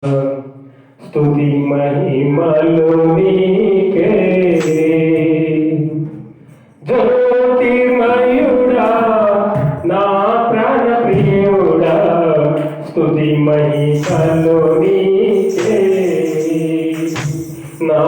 స్తుతి మహిమలు నీకే జ్యోతిర్మయుడా నా ప్రాణ ప్రియుడా స్తుతి మహిమలు నీకే నా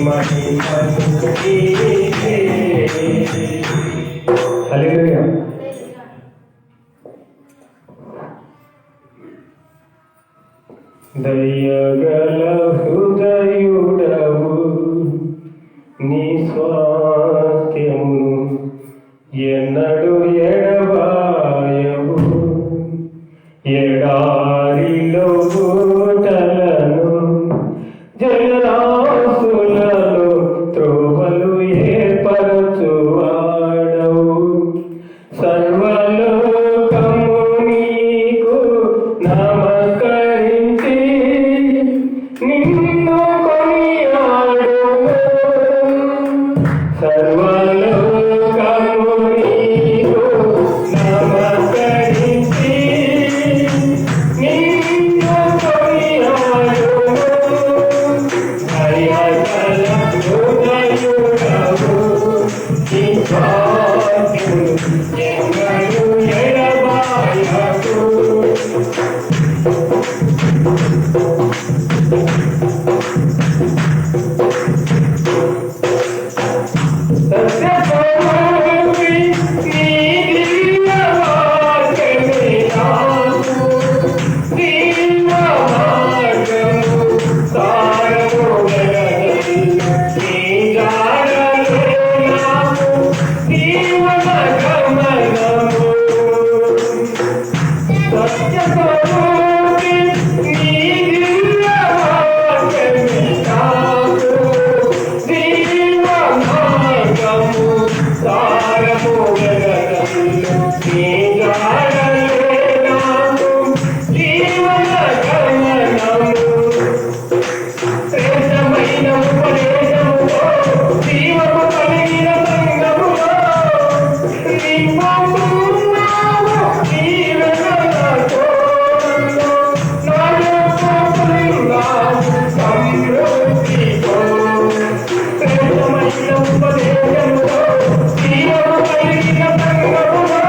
మహిమలు నీకే. హల్లెలూయా. దయగల హృదయుడవు నీ స్వాస్థ్యమును ఎన్నడు ఎడబాయవు. ఎడారిలో ఊటలను జలరాశులలో త్రోవలు ఏర్పరచువాడవు. సర్వలోకము నీకు నమస్కరించి నిన్ను కొనియాడును. సర్వలోకము నీకు నమస్కరించి నిన్ను కొనియాడును. దయగల హృదయుడవు నీ స్వాస్థ్యమును ఎన్నడు ఎడబాయవు. సత్యస్వరూపి నీ దివ్య వాక్యమే నాకు జీవ మార్గము. సారము వెలగలను నీ జాడలో నాకు జీవన గమనము. సత్యస్వరూపి నీ దివ్య వాక్యమే నాకు జీవ మార్గము. సారము వెలగలను నీ జాడలో నాకు జీవన గమనము. శ్రేష్టమైన ఉపదేశముతో జీవము కలిగిన సంగములో నింపుతున్నావు జీవనతో. నాలో పోతున్నావు సమృద్ధితో. శ్రేష్టమైన ఉపదేశముతో జీవము కలిగిన సంగములో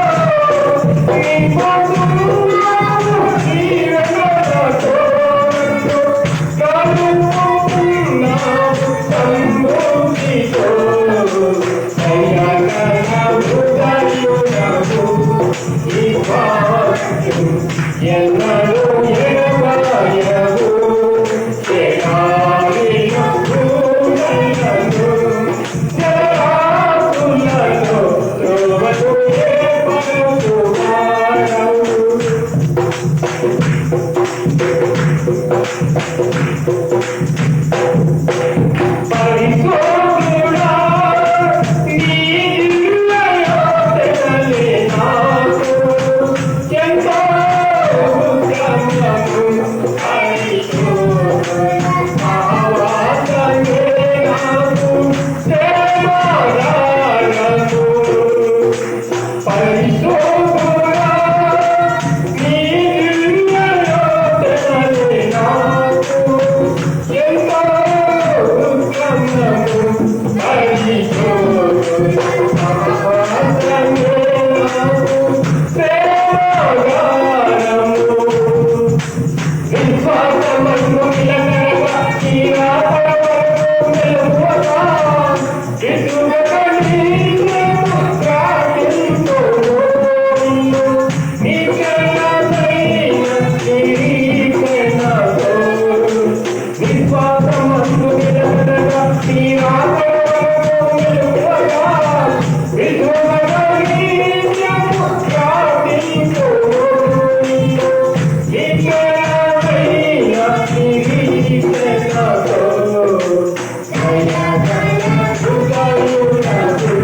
నింపుతున్నావు జీవనతో. ఎన్నడూ ఎడబాయవు. ఎడారిలో ఊటలను జలరాశులలో త్రోవలు ఏర్పరచువాడవు. పరిశోధుడా నీ దివ్య యోచనలే నాకు ఎంతో ఉత్తమము. పరిశోధన మహావాక్యమే నాకు సేవాదానము. పరిశోధుడా నీ దివ్య యోచనలే నాకు ఎంతో ఉత్తమము. పరిశోధన మహావాక్యమే నాకు సేవాదానము. విశ్వాసమందు నిలకడగా నీ రాకడవరకు నిలువగా ఎదుగక నీకు ప్రార్థింతును. నిత్యమైన నిరీక్షణతో విశ్వాసమందు నిలకడగా నీ రాకడవరకు నిలువగా ఎదుగక నీకు ప్రార్థింతును. నిత్యమైన నిరీక్షణతో దయగల హృదయుడవు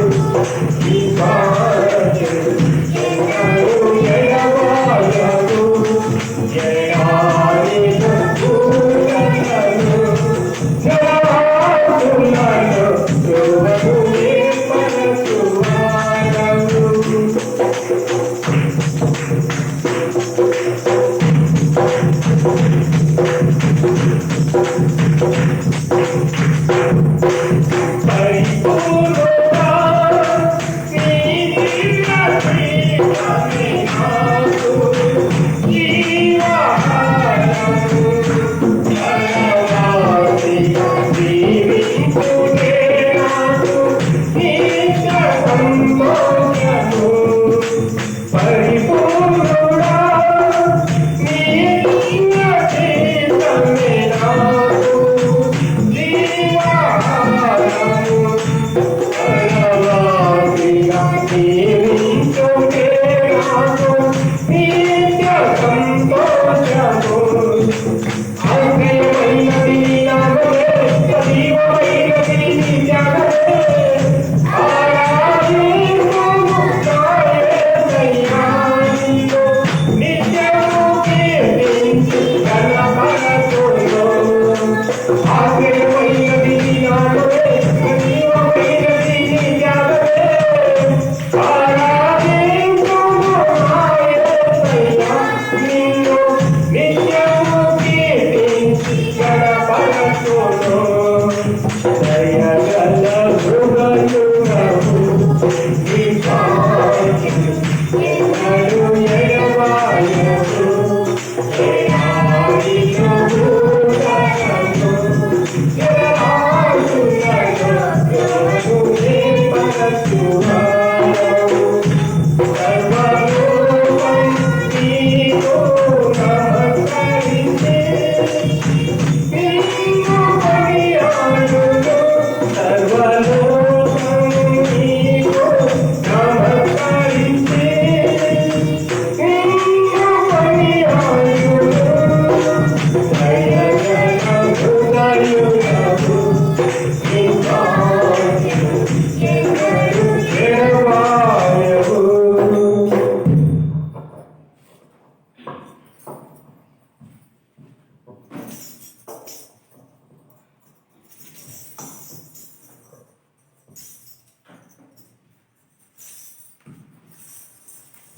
నీ స్వాస్థ్యమును ఎన్నడూ ఎడబాయవు. ఎడారిలో ఊటలను జలరాశులలో త్రోవలు ఏర్పరచువాడవు. పరిపూర్ణుడా నీ దివ్య ప్రేమమే నాకు జీవాహారము. జలవాసి జీవించు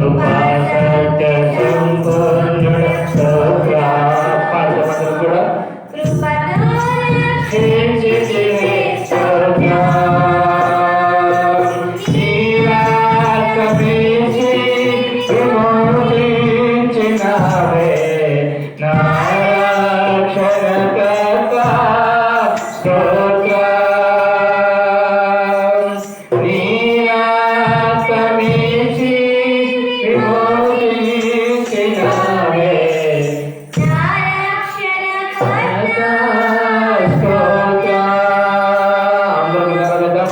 కృపా సత్య సంపూర్ణుడ స్తోత్ర. పాడతాం కూడా. రక్షించితివి స్తోత్ర. నీరాకమించి విమోచించినావే నా రక్షణకర్త స్తోత్ర. నీరాకమించి విమోచించినావే స్తోత్ర. అందరూ వినగలరా?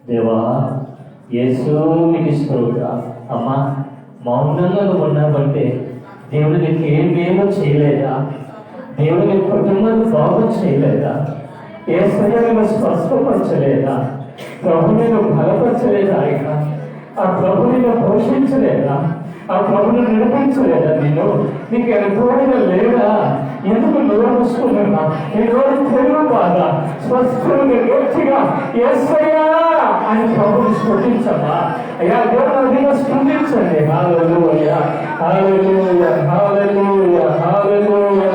దేవా యేసు మీకు స్తోత్ర. అమ్మా మౌనంగా నువ్వు ఉన్నావంటే దేవుడు నీకు ఏం మేమో చేయలేదా? దేవుడు నీ కుటుంబాన్ని బాగు చేయలేదా? ఏ సమయంలో స్పష్టపరచలేదా? ప్రభు నేను బలపరచలేదా? ఆయన ఆ ప్రభు నేను పోషించలేదా? ఆ ప్రభుని నడిపించలేదా? నీకు ఎంతోగా లేదా? ఎందుకు నోరు మూసుకున్నా? నీ నోరు తెలుగు బాగా స్పష్టంగా గట్టిగా యేసయ్యా అని ప్రభుని స్ఫుతించమ్మా. అయ్యా దేవుడు అదిగా స్పందించండి. హల్లెలూయా, హల్లెలూయా, హల్లెలూయా, హల్లెలూయా.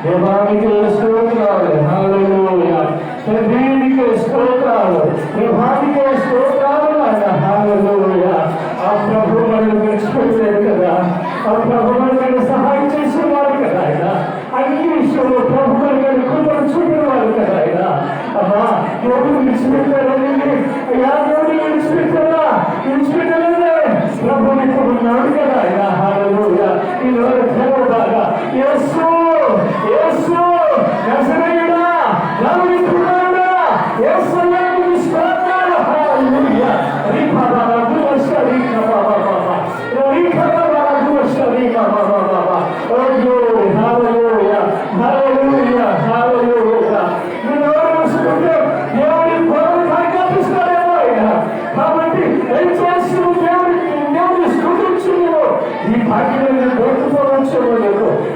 దేవానికి స్తోత్రాలు. హల్లెలూయా. తండ్రికి స్తోత్రాలు. దేవానికి స్తోత్రాలు. హల్లెలూయా. ఆ ప్రభు మనల్ని విడిచిపెట్టలేదు కదా. ఆ ప్రభు మనల్ని సహాయం చేసేవారు కదా. ఆయన అన్ని విషయంలో ప్రభు మనల్ని కృపను చూపేవారు కదా. ఆయన అమ్మా దేవుడు విడిచిపెట్టారని అయ్యా దేవుడు విడిచిపెట్టారా? విడిచిపెట్టలేదే. ప్రభు నీకు ఉన్నాడు కదా. ఆయన హల్లెలూయా. ఈ రోజు బాగా యేసు యేసు నజరేయుడా నజరేయుడా యేసయ్యకు స్తోత్రాలు. హల్లెలూయా. రీ బాబా రబ్బు వర్ష రీ బాబా బాబా రీ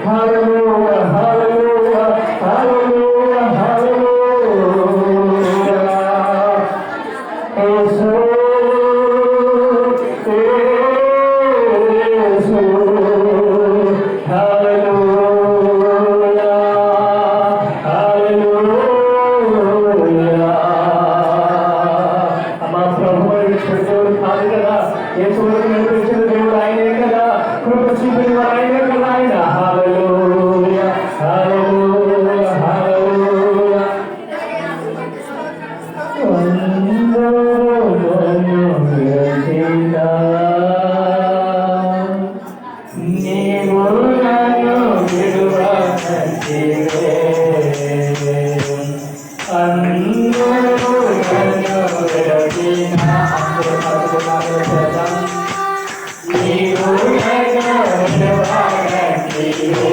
హల్లెలూయా హల్లెలూయా హల్లెలూయా హల్లెలూయా యేసు యేసు హల్లెలూయా హల్లెలూయా మా ప్రభువు ఇచ్చిన దేవుడు కాదు కదా, యేసు నడిపించిన దేవుడు ఆయనే కదా, కృప చూపిన వారు ఆయనే కదా ఆయన. హల్లెలూయా హల్లెలూయా హల్లెలూయా నీవు నన్ను విడువనంటివే, అందరూ నన్ను విడచినా, నీవు నన్ను విడువనంటివే.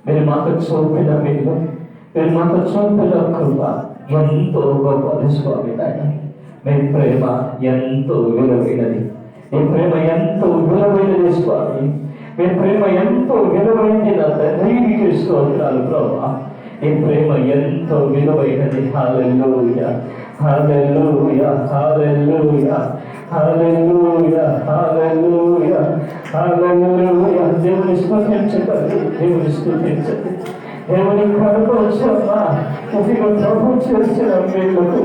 మీరు మాకు చూపిన మీరు మాకు చూపిన కృప ఎంతో గొప్పది స్వామి నాయన. మీ ప్రేమ ఎంతో విలువైనది. మీ ప్రేమ ఎంతో విలువైనది స్వామి. మీ ప్రేమ ఎంతో విలువైనది నా తండ్రికి స్తోత్రాలు ప్రభా. ఈ ప్రేమ ఎంతో విలువైనది. హల్లెలూయా హల్లెలూయా హల్లెలూయా హల్లెలూయా హల్లెలూయా హల్లెలూయా. దేవుని స్తుతించండి, దేవుని స్తుతించండి. దేవుని కృప వచ్చమ్మా. ఇదిగో ప్రభు చేసిన వీళ్ళకు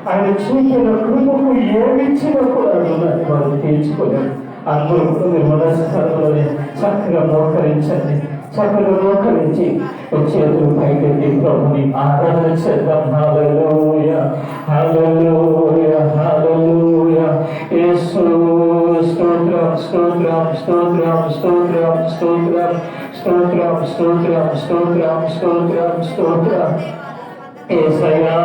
ఆయన చూపిన కృపకు ఏమిచ్చినా కూడా వారు తీర్చుకోలేరు. అందరూ కూడా మనస్కారంలోనే చక్కగా మోకరించండి. చక్కగా మోకరించి చేతులు పైకెత్తి ప్రభుని ఆరాధన చేద్దాం. హల్లెలూయా హల్లెలూయా హల్లెలూయా. యేసు స్తోత్రం స్తోత్రం స్తోత్రం స్తోత్రం స్తోత్రం స్తోత్రం స్తోత్రం స్తోత్రం స్తోత్రం స్తోత్రం. యేసయ్యా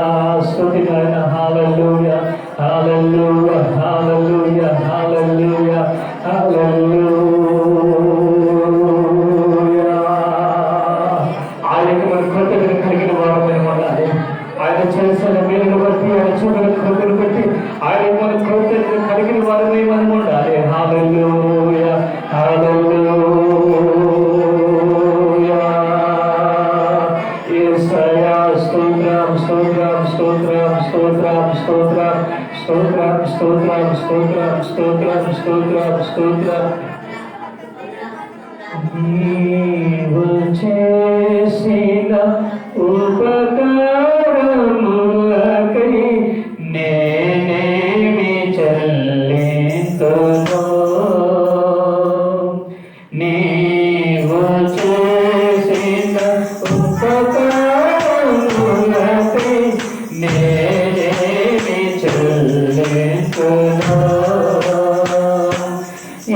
స్తుతి నాయన. హల్లెలూయా హల్లెలూయా హల్లెలూయా హల్లెలూయా హల్లెలూయా. ఆయనకు మన కృతజ్ఞత కలిగిన వారమై ఉండాలి. ఆయన చేసిన మేలును బట్టి, ఆయన చూపిన కృపను బట్టి ఆయన మన కృతజ్ఞత కలిగిన వారమై మనం ఉండాలి. హల్లెలూయా హల్లెలూయా. యేసయ్యా స్తోత్రం స్తోత్రం స్తోత్రం స్తోత్రం స్తోత్రం స్తోత్రం స్తోత్రం స్తోత్రం స్తోత్రం స్తోత్రం స్తోత్రం. నీవు చేసిన ఉపకారములకై నేనేమి చెల్లింతును. నీవు చేసిన ఉపకారములకై నేనేమి చెల్లింతును. ఏ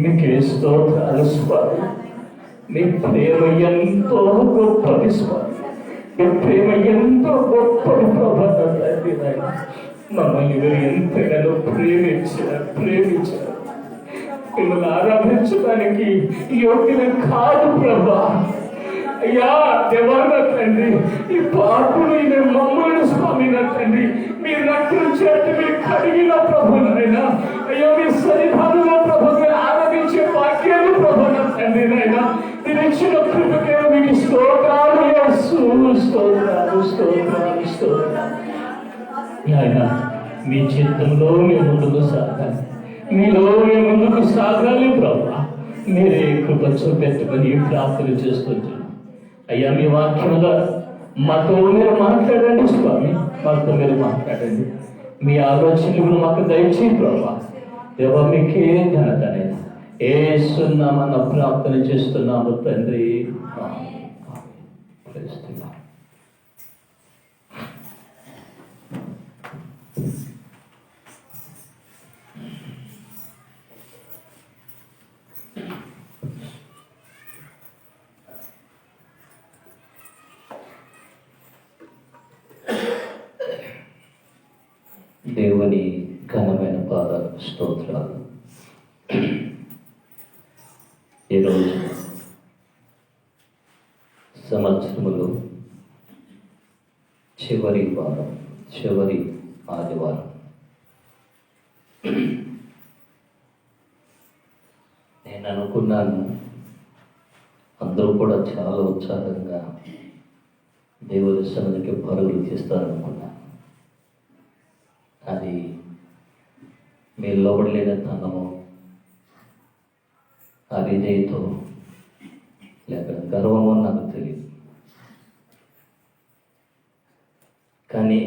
మీకే స్తోత్రాలు స్వామి. మీ ప్రేమ ఎంతో గొప్పది స్వామి. మీ ప్రేమ ఎంతో గొప్పది ప్రభా తండ్రి. మమ్మల్ని మీరు ఎంతగానో ప్రేమించారు. మిమ్మల్ని ఆరాధించడానికి యోగ్యులు కాదు ప్రభా. అయ్యా దేవాల తండ్రి, ఈ పాపులు మమ్మల్ని స్వామి నా తండ్రి మీరు రక్తం చేతి మీరు కడిగిన ప్రభునైనా, అయ్యో మీ సన్నిధానంలో ప్రభు మీరు ఆరాధించే వాక్యాలు ప్రభు నా తండ్రి నైనా మీరు ఇచ్చిన కృపకే మీకు స్తోత్రాలు ఆయన. మీ చిత్తంలో మేము ముందుకు సాగాలి, మీలో మేము ముందుకు సాగాలి ప్రభా. మీరే కృప చూపెట్టుకొని ప్రార్థన చేస్తుంటారు. అయ్యా మీ వాక్యంలో మాతో మీరు మాట్లాడండి స్వామి, మాతో మీరు మాట్లాడండి. మీ ఆలోచనలు మాకు దయచేయి ప్రభా. దేవ మీకే ఘనతనైనా యేసునామమున ప్రార్థన చేస్తున్నాము తండ్రి. దేవుని ఘనమైన పాద స్తోత్రాలు. ఈరోజు సంవత్సరములో చివరి వారం, చివరి ఆదివారం. నేను అనుకున్నాను అందరూ కూడా చాలా ఉత్సాహంగా దేవుని సన్నిధికి పరుగులు తీస్తారనుకున్నాను. అది మీ లోబడలేని తనము, ఆ విధేయతో లేక గర్వమో నాకు తెలియదు. కానీ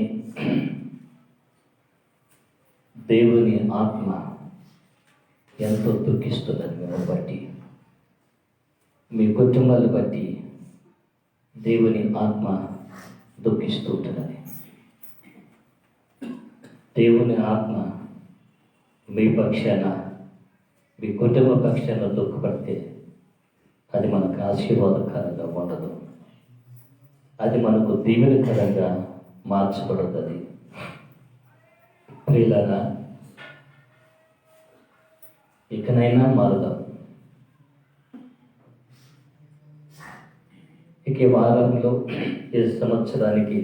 దేవుని ఆత్మ ఎంతో దుఃఖిస్తుందని మిమ్మల్ని బట్టి, మీ కుటుంబాన్ని బట్టి దేవుని ఆత్మ దుఃఖిస్తూ ఉంటుందని. దేవుని ఆత్మ మీ పక్షాన, మీ కుటుంబ పక్షాన దుఃఖపడితే అది మనకు ఆశీర్వాదకరంగా ఉండదు, అది మనకు దీవెనకరంగా మార్చబడుతుంది. ప్రియులారా, ఇకనైనా మారుదాం. ఇక వారంలో, ఈ సంవత్సరానికి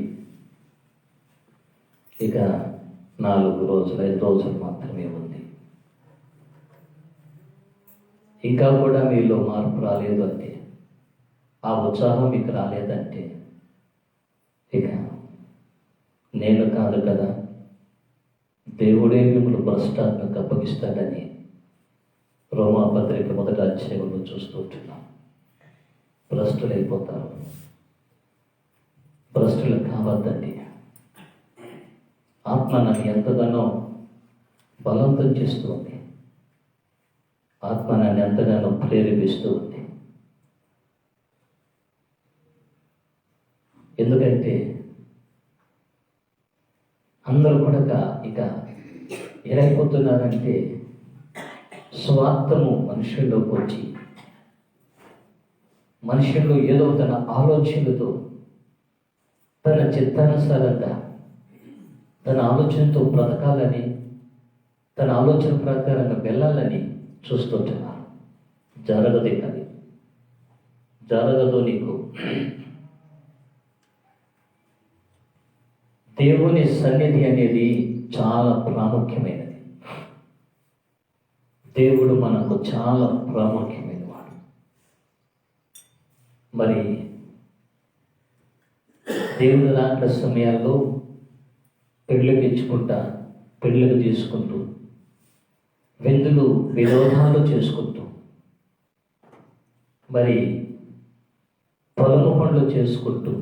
ఇక 4 రోజులు, 5 రోజులు మాత్రమే ఉంది. ఇంకా కూడా మీలో మార్పు రాలేదు అంటే, ఆ ఉత్సాహం మీకు రాలేదంటే, ఇక నేను కాదు కదా, దేవుడే మిమ్మల్ని భ్రష్టాత్మకు అప్పగిస్తాడని రోమాపత్రిక 1వ అధ్యాయంలో చూస్తూ ఉంటున్నాం. భ్రష్టులైపోతారు. భ్రష్టులు కావద్దండి. ఆత్మ నన్ను ఎంతగానో బలవంతం చేస్తూ ఉంది. ఆత్మ నన్ను ఎంతగానో ప్రేరేపిస్తూ ఉంది. ఎందుకంటే అందరూ కూడా ఇక ఏరైపోతున్నారంటే, స్వార్థము మనుషుల్లోకి వచ్చి, మనుషుల్లో ఏదో తన ఆలోచనలతో తన చిత్తానుసారంగా తన ఆలోచనతో బ్రతకాలని, తన ఆలోచన ప్రకారంగా వెళ్ళాలని చూస్తుంటున్నారు. జరగదే అది, జరగదు నీకు. దేవుని సన్నిధి అనేది చాలా ప్రాముఖ్యమైనది. దేవుడు మనకు చాలా ప్రాముఖ్యమైన వాడు. మరి దేవుడు రాకడ సమయాల్లో పెళ్ళికి ఇచ్చుకుంటా, పెళ్ళికి తీసుకుంటూ, విందులు విరోధాలు చేసుకుంటూ, మరి పొలము పనులు చేసుకుంటూ,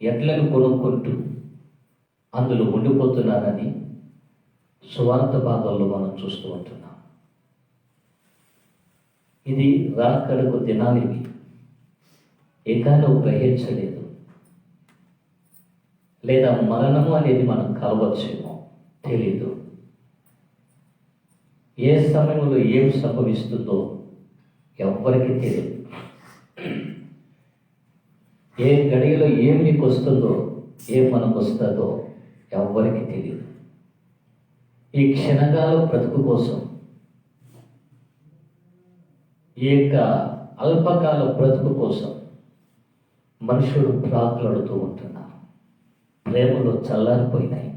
ఎడ్లను కొనుక్కుంటూ అందులో ఉండిపోతున్నారని సువార్త భాగాల్లో మనం చూస్తూ ఉంటున్నాం. ఇది రాకడకు దినాలివి. ఇంకా నువ్వు గ్రహించలేదు, లేదా మరణము అనేది మనం కలవచ్చేమో తెలీదు. ఏ సమయంలో ఏం సంభవిస్తుందో ఎవ్వరికీ తెలియదు. ఏ గడియలో ఏం నీకు వస్తుందో, ఏం మనకు వస్తుందో ఎవ్వరికీ తెలియదు. ఈ క్షణకాల బ్రతుకు కోసం, ఈ యొక్క అల్పకాల బ్రతుకు కోసం మనుషుడు ప్రాకులాడుతూ ఉంటున్నారు. ప్రేమలు చల్లారిపోయినాయి,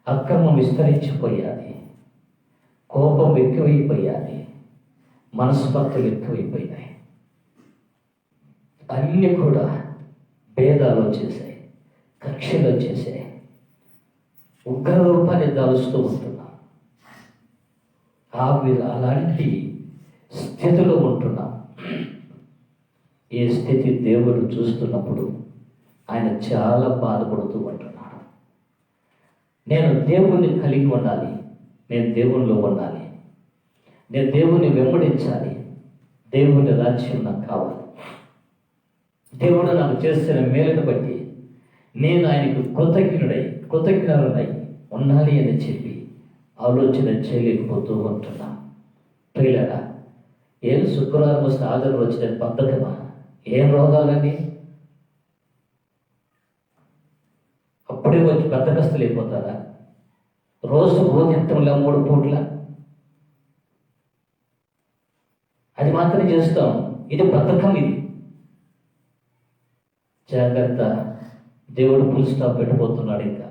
అక్రమం విస్తరించిపోయాది, కోపం ఎక్కువైపోయాది, మనస్పర్ధలు ఎక్కువైపోయినాయి. అన్నీ కూడా భేదాలు వచ్చేసాయి, కక్షలు వచ్చేసాయి, ఉగ్రరూపాన్ని దాలుస్తూ ఉంటున్నాం. అలాంటి స్థితిలో ఉంటున్నాం. ఈ స్థితి దేవుడు చూస్తున్నప్పుడు ఆయన చాలా బాధపడుతూ ఉంటున్నాడు. నేను దేవుణ్ణి కలిగి ఉండాలి, నేను దేవునిలో ఉండాలి, నేను దేవుణ్ణి వెంబడించాలి, దేవుని రాజ్యం నాకు కావాలి, దేవుడు నాకు చేసిన మేలును బట్టి నేను ఆయనకు కృతజ్ఞుడై ఉండాలి అని చెప్పి ఆలోచన చేయలేకపోతూ ఉంటున్నా. ప్రియులారా, ఏం శుక్రవారం వస్తే ఆదివారం వచ్చిన బద్ధకమా? ఏం రోగాలండి? అప్పుడే వచ్చి బద్దకస్తులు అయిపోతారా? రోజు భోజనంలో 3 పూట్ల అది మాత్రం చేస్తాం. ఇది బద్ధకం. ఇది జాగ్రత్త. దేవుడు ఫుల్ స్టాప్ పెట్టబోతున్నాడు. ఇంకా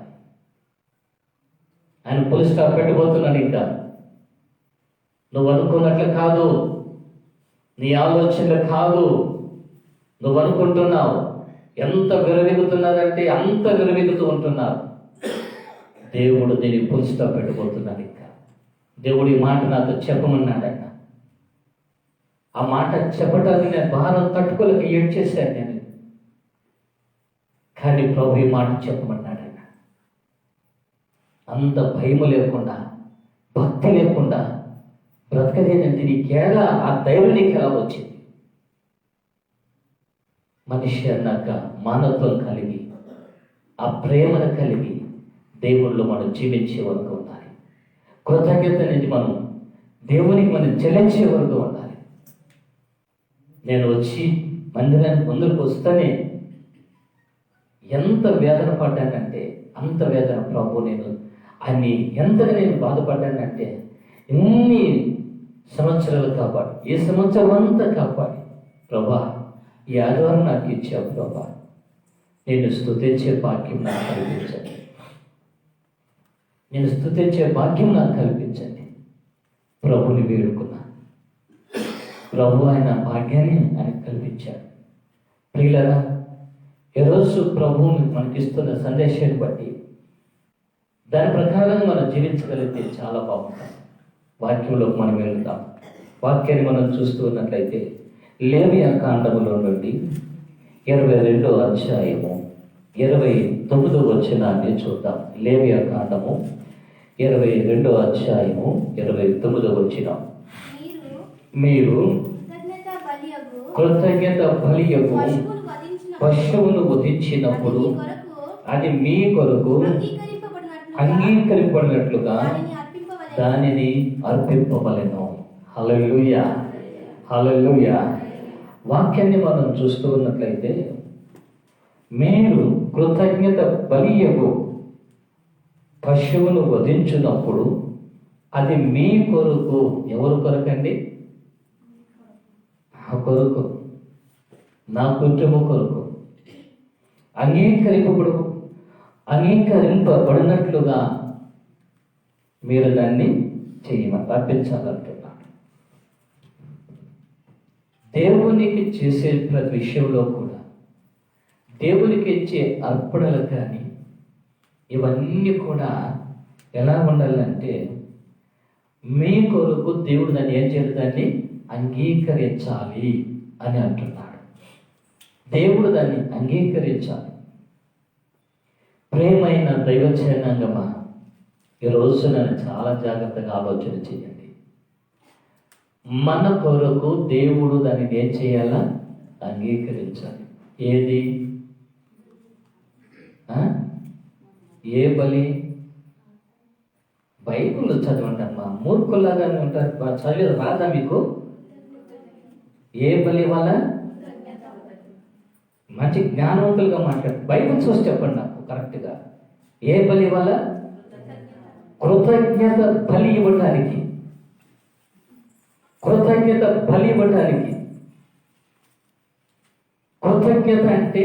ఆయన ఫుల్ స్టాప్ పెట్టబోతున్నాడు. ఇంకా నువ్వు అనుకున్నట్లు కాదు, నీ ఆలోచనలు కాదు, నువ్వు అనుకుంటున్నావు. ఎంత విరవెగుతున్నారంటే అంత విరవెగుతూ ఉంటున్నారు. దేవుడు దీనికి ఫుల్ స్టాప్ పెట్టబోతున్నాడు. ఇంకా దేవుడు ఈ మాట నాతో చెప్పమన్నాడు. ఆయన ఆ మాట చెప్పడానికి నేను భారం తట్టుకోలేక ఏడ్చేశాను నేను. కానీ ప్రభు ఈ మాట చెప్పమన్నాడు. ఆయన అంత భయము లేకుండా, భక్తి లేకుండా బ్రతకలేదంటే నీకేలా ఆ ధైర్యం నీకు ఎలా వచ్చింది? మనిషి అన్నాక మానవత్వం కలిగి, ఆ ప్రేమను కలిగి దేవుళ్ళు మనం జీవించే వరకు ఉండాలి. కృతజ్ఞత నుంచి మనం దేవునికి మనం చెల్లించే వరకు ఉండాలి. నేను వచ్చి మందిరానికి ముందుకు వస్తేనే ఎంత వేదన పడ్డానంటే అంత వేదన ప్రభు. నేను అన్ని ఎంతగా నేను బాధపడ్డానంటే ఎన్ని సంవత్సరాలు కాపాడు, ఈ సంవత్సరం అంతా కాపాడి ప్రభా ఈ ఆదివారం నాకు ఇచ్చావు ప్రభా, నేను స్తుతించే భాగ్యం నాకు కల్పించండి, నేను స్తుతించే భాగ్యం నాకు కల్పించండి. ప్రభుని వేడుకున్నా. ప్రభు ఆయన భాగ్యాన్ని ఆయన కల్పించాడు. ప్రియులారా, ఈరోజు ప్రభువు మనకిస్తున్న సందేశాన్ని బట్టి దాని ప్రకారం మనం జీవించగలిగితే చాలా బాగుంటుంది. వాక్యంలోకి మనం వెళ్తాం. వాక్యాన్ని మనం చూస్తూ ఉన్నట్లయితే లేవియా కాండములో నుండి 22వ అధ్యాయము 29వ వచనాన్ని చూద్దాం. లేవియా కాండము 22వ అధ్యాయము 29వ వచనం. మీరు కృతజ్ఞత బలియగు పశువును వధించినప్పుడు అది మీ కొరకు అంగీకరింపబడినట్లుగా దానిని అర్పింపవలెను. హల్లెలూయా, హల్లెలూయా. వాక్యాన్ని మనం చూస్తూ ఉన్నట్లయితే మీరు కృతజ్ఞత బలియగు పశువును వధించినప్పుడు అది మీ కొరకు, ఎవరు కొరకండి? నా కొరకు, నా కుటుంబం కొరకు అంగీకరింపబడినట్లుగా మీరు దాన్ని చేయమని అర్పించాలంటున్నాడు. దేవునికి చేసే ప్రతి విషయంలో కూడా దేవునికి ఇచ్చే అర్పణలు కానీ ఇవన్నీ కూడా ఎలా ఉండాలంటే మీ కొరకు దేవుడు దాన్ని ఏం చేయాలి? దాన్ని అంగీకరించాలి అని అంటున్నాడు. దేవుడు దాన్ని అంగీకరించాలి. ప్రేమైన దైవజనాంగమా, ఈరోజు నన్ను చాలా జాగ్రత్తగా ఆలోచన చేయండి. మన కొరకు దేవుడు దాన్ని ఏం చేయాలా? అంగీకరించాలి. ఏది? ఏ బలి? బైబుల్ చదవండి అమ్మా, మూర్ఖులాగానే ఉంటారు. చదివేది రాదా మీకు? ఏ బలి వల్ల? మంచి జ్ఞానవంతులుగా మాట్లాడు. బైబిల్ చూసి చెప్పండి నాకు కరెక్ట్గా. ఏ బలి వల్ల? కృతజ్ఞత బలి ఇవ్వటానికి. కృతజ్ఞత బలి ఇవ్వటానికి. కృతజ్ఞత అంటే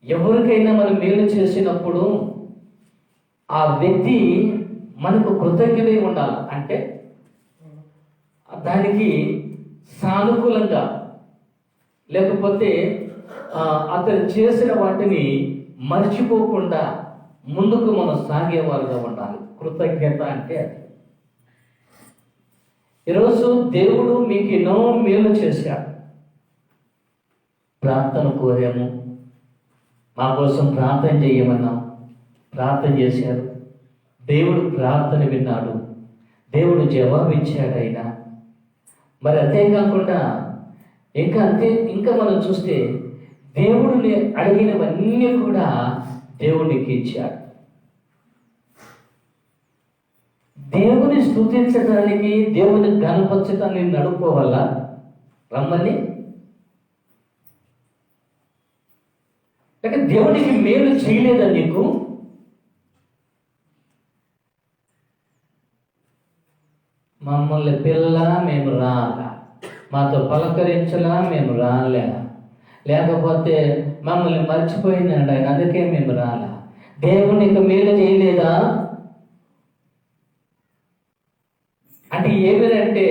ఎవరికైనా మనం మేలు చేసినప్పుడు ఆ వ్యక్తి మనకు కృతజ్ఞత ఉండాలి. అంటే దానికి సానుకూలంగా, లేకపోతే అతను చేసిన వాటిని మర్చిపోకుండా ముందుకు మనం సాగేవారుగా ఉండాలి. కృతజ్ఞత అంటే అది. ఈరోజు దేవుడు మీకు ఎన్నో మేలు చేశాడు. ప్రార్థన కోరాము, మా కోసం ప్రార్థన చేయమన్నాం, ప్రార్థన చేశారు. దేవుడు ప్రార్థన విన్నాడు, దేవుడు జవాబిచ్చాడు. అయినా మరి అంతేకాకుండా ఇంకా మనం చూస్తే దేవుడిని అడిగినవన్నీ కూడా దేవుడికి ఇచ్చాడు. దేవుని స్తుతించడానికి, దేవుని గణపరచటాన్ని నడుపుకోవాలా రమ్మని? లేక దేవుడికి మేలు చేయలేదా నీకు? మమ్మల్ని పిల్ల మేము రాలా, మాతో పలకరించలా మేము రాలే, లేకపోతే మమ్మల్ని మర్చిపోయినాడు ఆయన అందుకే మేము రాలా. దేవునికి మేలు చేయలేదా అంటే ఏమిటంటే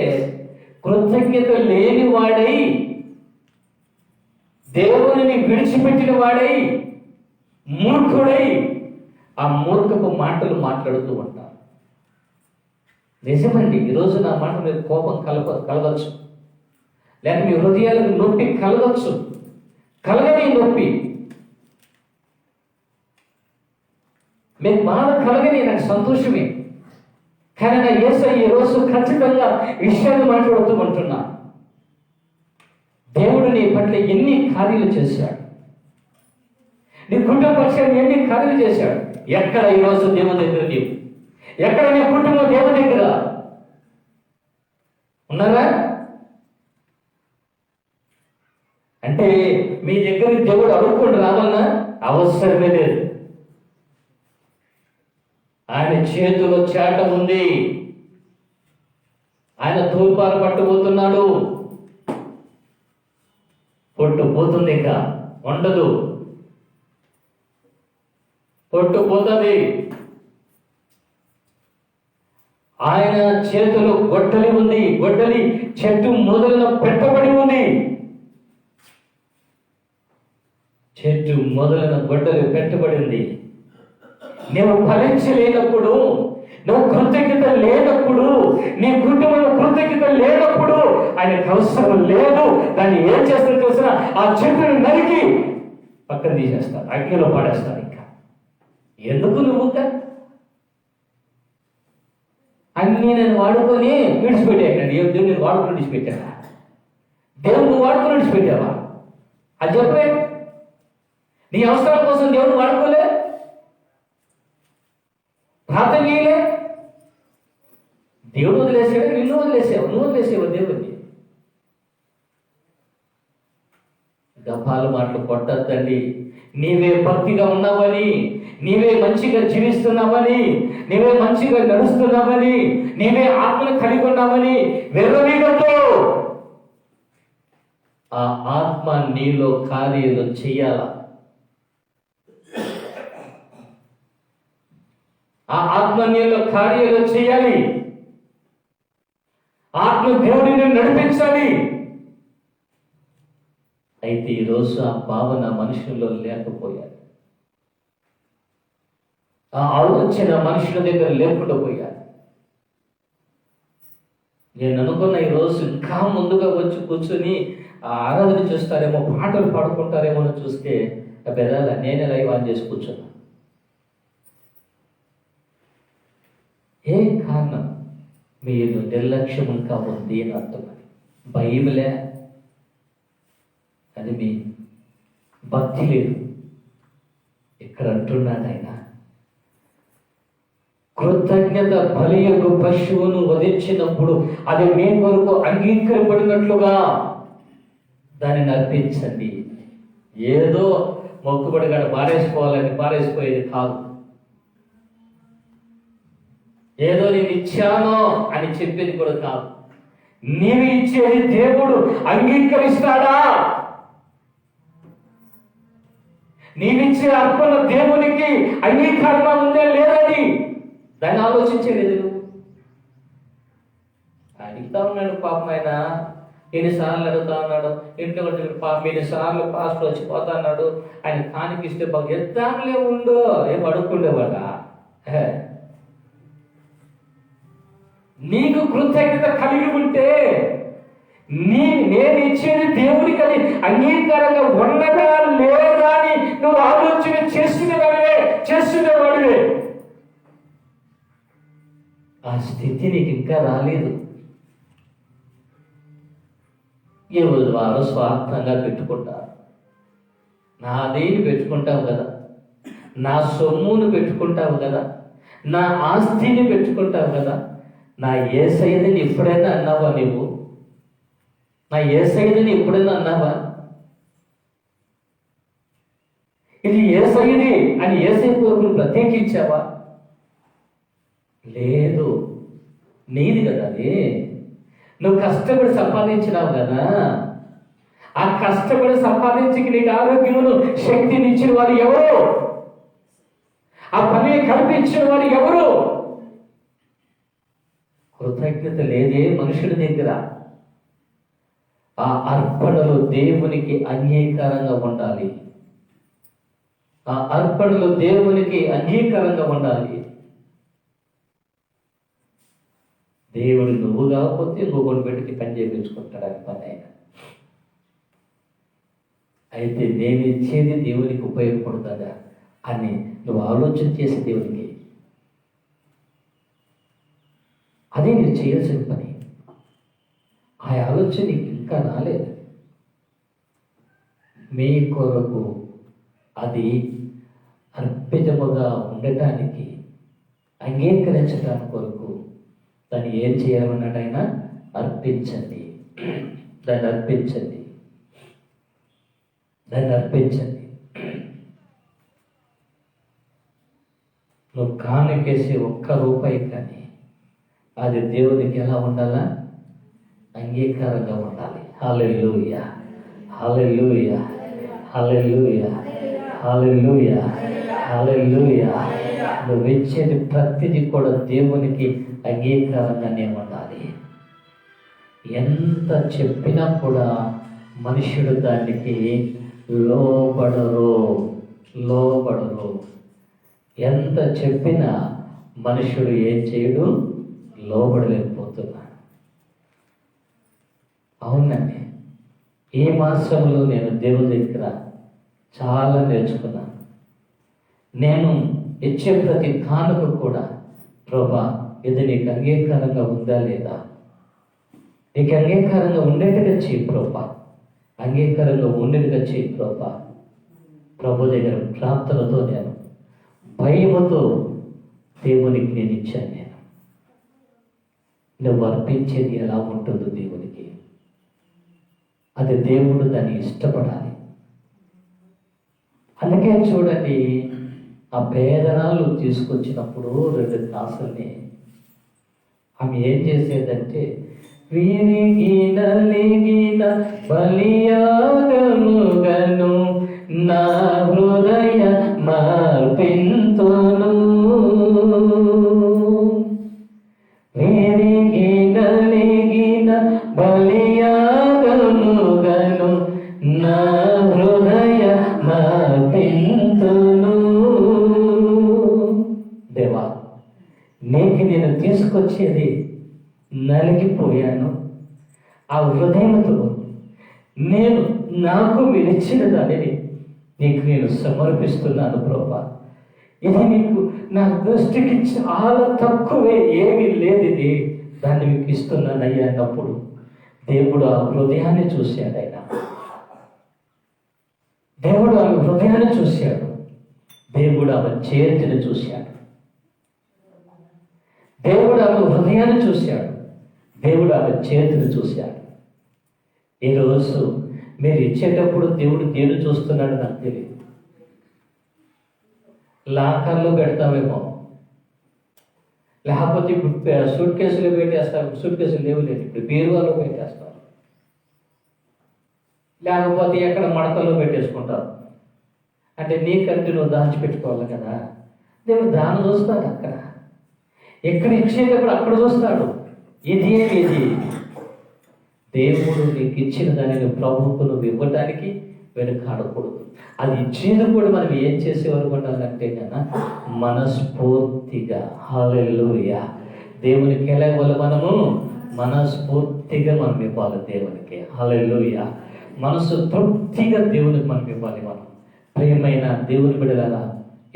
కృతజ్ఞత లేని వాడై, దేవుని విడిచిపెట్టిన వాడై, మూర్ఖుడై ఆ మూర్ఖపు మాటలు మాట్లాడుతూ ఉంటారు. నిజమండి, ఈరోజు నా మాట మీద కోపం కలగచ్చు, లేక మీ హృదయాలకు నొప్పి కలగచ్చు. కలగని నొప్పి, మీకు బాధ కలగని నాకు సంతోషమే. కానీ నా యేసయ్య ఈరోజు ఖచ్చితంగా విషయాన్ని మాట్లాడుతూ ఉంటున్నా. దేవుడు నీ పట్ల ఎన్ని కార్యాలు చేశాడు, నీ కుటుంబ పక్షాన్ని ఎన్ని కార్యాలు చేశాడు. ఎక్కడ ఈరోజు దేవుని దగ్గర నీవు, ఎక్కడ నీ కుటుంబం దేవుని దగ్గర ఉన్నారా? అంటే మీ దగ్గరికి దేవుడు అడుక్కొని రావాలన్నా అవసరమే లేదు. ఆయన చేతిలో చేట ఉంది, ఆయన తూర్పార పట్టుపోతున్నాడు. పొట్టు పోతుంది, ఇంకా ఉండదు, పొట్టు పోతుంది. ఆయన చేతిలో గొడ్డలి ఉంది, గొడ్డలి చెట్టు మొదలున పెట్టబడి ఉంది. చెట్టు మొదలైన గొడ్డలి పెట్టబడింది. నువ్వు ఫలించలేనప్పుడు, నువ్వు కృతజ్ఞత లేనప్పుడు, నీ కుటుంబంలో కృతజ్ఞత లేనప్పుడు ఆయనకు అవసరం లేదు. దాన్ని ఏం చేస్తారో తెలిసిన ఆ చెట్టును నరికి పక్కన తీసేస్తారు, అగ్నిలో పడేస్తారు. ఇంకా ఎందుకు నువ్వు అన్నీ నేను వాడుకొని విడిచిపెట్టాను. దేవుడు నేను వాడుకొని విడిచిపెట్టానా? దేవుడు నువ్వు వాడుకొని విడిచిపెట్టావా? అది చెప్పే. నీ అవసరాల కోసం దేవుడు వాడుకోలే, ప్రార్థన చేయలే. దేవుడు వదిలేసాడు, నిన్ను వదిలేసావు, నువ్వు వదిలేసావు దేవుడిని. గొప్ప కాలు మాటలు కొట్టద్దండి. నీవే భక్తిగా ఉన్నావని, నీవే మంచిగా జీవిస్తున్నావని, నీవే మంచిగా నడుస్తున్నావని, నీవే ఆత్మను కలిగి ఉన్నావని వెర్రవీగతో ఆ ఆత్మ నీలో కార్యాలు చెయ్యాల. ఆ ఆత్మ నీలో కార్యాలు చేయాలి. ఆత్మ దేవుడిని నడిపించాలి. అయితే ఈరోజు ఆ భావన మనుషుల్లో లేకపోయారు. ఆ ఆలోచన మనుషుల దగ్గర లేకుండా పోయారు. నేను అనుకున్న ఈరోజు ఇంకా ముందుగా వచ్చి కూర్చొని ఆ ఆరాధన చూస్తారేమో, పాటలు పాడుకుంటారేమో అని చూస్తే బెదాల నేనే లైవ్ ఆన్ చేసి కూర్చున్నా. ఏ కారణం? మీరు నిర్లక్ష్యం ఇంకా ఉంది అని అర్థం. బైబిలే అది మీ భక్తి లేదు. ఇక్కడ అంటున్నాడు ఆయన, కృతజ్ఞత బలియగు పశువును వధించినప్పుడు అది మీ కొరకు అంగీకరింపబడినట్లుగా దానిని అర్పించండి. ఏదో మొక్కుబడి గడ పారేసుకోవాలని పారేసిపోయేది కాదు. ఏదో నేను ఇచ్చానో అని చెప్పేది కూడా కాదు. నీవు ఇచ్చేది దేవుడు అంగీకరిస్తాడా? నీవిచ్చే అర్పణ దేవునికి అంగీకారంగా ఉందే లేదని దాన్ని ఆలోచించలేదు. అడుగుతా ఉన్నాడు పాపం. ఆయన ఎన్నిసార్లు అడుగుతా ఉన్నాడు. ఇంట్లో పాపం ఎన్నిసార్లు పాస్టర్ వచ్చిపోతా అన్నాడు. ఆయన కానికిస్తే బాగా ఎత్తాంలే ఉండు, ఏం అడుక్కుండేవాడా? నీకు కృతజ్ఞత కలిగి ఉంటే నేను ఇచ్చేది దేవుడికి అది అంగీకారంగా ఉండగా లేదా అని నువ్వు ఆలోచన చేస్తున్నవాడివే. ఆ స్థితి నీకు ఇంకా రాలేదు. ఎవరి వారు స్వార్థంగా పెట్టుకుంటారు. నాదేని పెట్టుకుంటావు కదా, నా సొమ్మును పెట్టుకుంటావు కదా, నా ఆస్తిని పెట్టుకుంటావు కదా. నా యేసయ్యని ఎప్పుడైనా అన్నావా? నువ్వు నా యేసయ్యని ఎప్పుడైనా అన్నావా? ఇది యేసయ్యది అని యేసయ్య కొరకు ప్రత్యేకించావా? లేదు. నీది కదా అది. నువ్వు కష్టపడి సంపాదించినావు కదా. ఆ కష్టపడి సంపాదించి నీకు ఆరోగ్యమును శక్తిని ఇచ్చిన వారు ఎవరు? ఆ పని కల్పించిన వారు ఎవరు? కృతజ్ఞత లేదే మనుషుడి దగ్గర. ఆ అర్పణలు దేవునికి అంగీకారంగా ఉండాలి. ఆ అర్పణలు దేవునికి అంగీకారంగా ఉండాలి. దేవుడు నువ్వు కాకపోతే ఇంకొకటి పెట్టి పని చేయించుకుంటాడు. అని పని అయినా అయితే నేను ఇచ్చేది దేవునికి ఉపయోగపడుతుందా అని నువ్వు ఆలోచన చేసే దేవునికి అదే నేను చేయాల్సిన పని. ఆ ఆలోచన నీకు ఇంకా రాలేదు. మీ కొరకు అది అర్పితముగా ఉండటానికి, అంగీకరించడానికి కొరకు దాన్ని ఏం చేయాలన్నాడు ఆయన? అర్పించండి. దాన్ని అర్పించండి. దాన్ని అర్పించండి. నువ్వు కానుకేసే ₹1 కానీ అది దేవునికి ఎలా ఉండాలా? అంగీకారంగా ఉండాలి. హల్లెలూయా, హల్లెలూయా, హల్లెలూయా, హల్లెలూయా, హల్లెలూయా. నువ్వు ఇచ్చేది ప్రతిదీ కూడా దేవునికి అంగీకారంగానే ఉండాలి. ఎంత చెప్పినా కూడా మనుషుడు దానికి లోబడరు. ఎంత చెప్పినా మనుషుడు ఏం చేయడు? లోబడలేకపోతున్నాడు. అవునండి, ఈ మాసంలో నేను దేవుని దగ్గర చాలా నేర్చుకున్నాను. నేను ఇచ్చే ప్రతి కానుక కూడా, ప్రభా ఇది నీకు అంగీకారంగా ఉందా లేదా? నీకు అంగీకారంగా ఉండేట్టుగా చేయి ప్రభా, అంగీకారంగా ఉండేట్టుగా చేయి ప్రభా. ప్రభు దగ్గర ప్రార్థనతో నేను భయముతో దేవునికి నేను ఇచ్చాను. నువ్వు అర్పించేది ఎలా ఉంటుందో దేవునికి, అది దేవుడు దాన్ని ఇష్టపడాలి. అందుకే చూడండి, ఆ పేదరాలు తీసుకొచ్చినప్పుడు 2 గ్లాసుల్ని ఆమె ఏం చేసేదంటే, విరిగి నలిగిన బలియాగముగను నా హృదయ మార్పింతును. విరిగి నలిగిన బలియాగముగను నా హృదయ మార్పింతును. దేవా, నీకు నేను తీసుకొచ్చేది నలిగిపోయాను. ఆ హృదయంతో నేను నాకు విడిచిన దానిని నీకు నేను సమర్పిస్తున్నాను ప్రభా. ఇది నీకు నా దృష్టికి చాలా తక్కువే, ఏమీ లేదు, ఇది దాన్ని మీకు ఇస్తున్నానయ్యా అన్నప్పుడు దేవుడు ఆ హృదయాన్ని చూశాడు. దేవుడు ఆమె హృదయాన్ని చూశాడు. దేవుడు ఆమె చేతిని చూశాడు. దేవుడు ఆమె హృదయాన్ని చూశాడు. దేవుడు ఆమె చేతిని చూశాడు. ఈరోజు మీరు ఇచ్చేటప్పుడు దేవుడు దేని చూస్తున్నాడు నాకు తెలియదు. లాకర్లో పెడతామేమో, లేకపోతే ఇప్పుడు సూట్ కేసులో పెట్టేస్తాం. సూట్ కేసులు లేవు లేదు, ఇప్పుడు బీరువాలో పెట్టేస్తాం, లేకపోతే ఎక్కడ మడతల్లో పెట్టేసుకుంటాం. అంటే నీకంటే నువ్వు దాచిపెట్టుకోవాలి కదా. దేవుడు దాన్ని చూస్తాడు. అక్కడ ఎక్కడ ఇచ్చేటప్పుడు అక్కడ చూస్తాడు. ఇది దేవుడు నీకు ఇచ్చిన దానిని ప్రభువుకు నువ్వు ఇవ్వడానికి వెనుకాడకూడదు. అది ఇచ్చేది కూడా మనం ఏం చేసేవారు ఉండాలంటే కదా, మనస్ఫూర్తిగా. హల్లెలూయా. దేవునికి ఎలా ఇవ్వాలి? మనము మనస్ఫూర్తిగా మనం ఇవ్వాలి దేవునికి. హల్లెలూయా. మనసు తృప్తిగా దేవునికి మనం ఇవ్వాలి. మనం ప్రియమైన దేవుని బిడ్డలారా,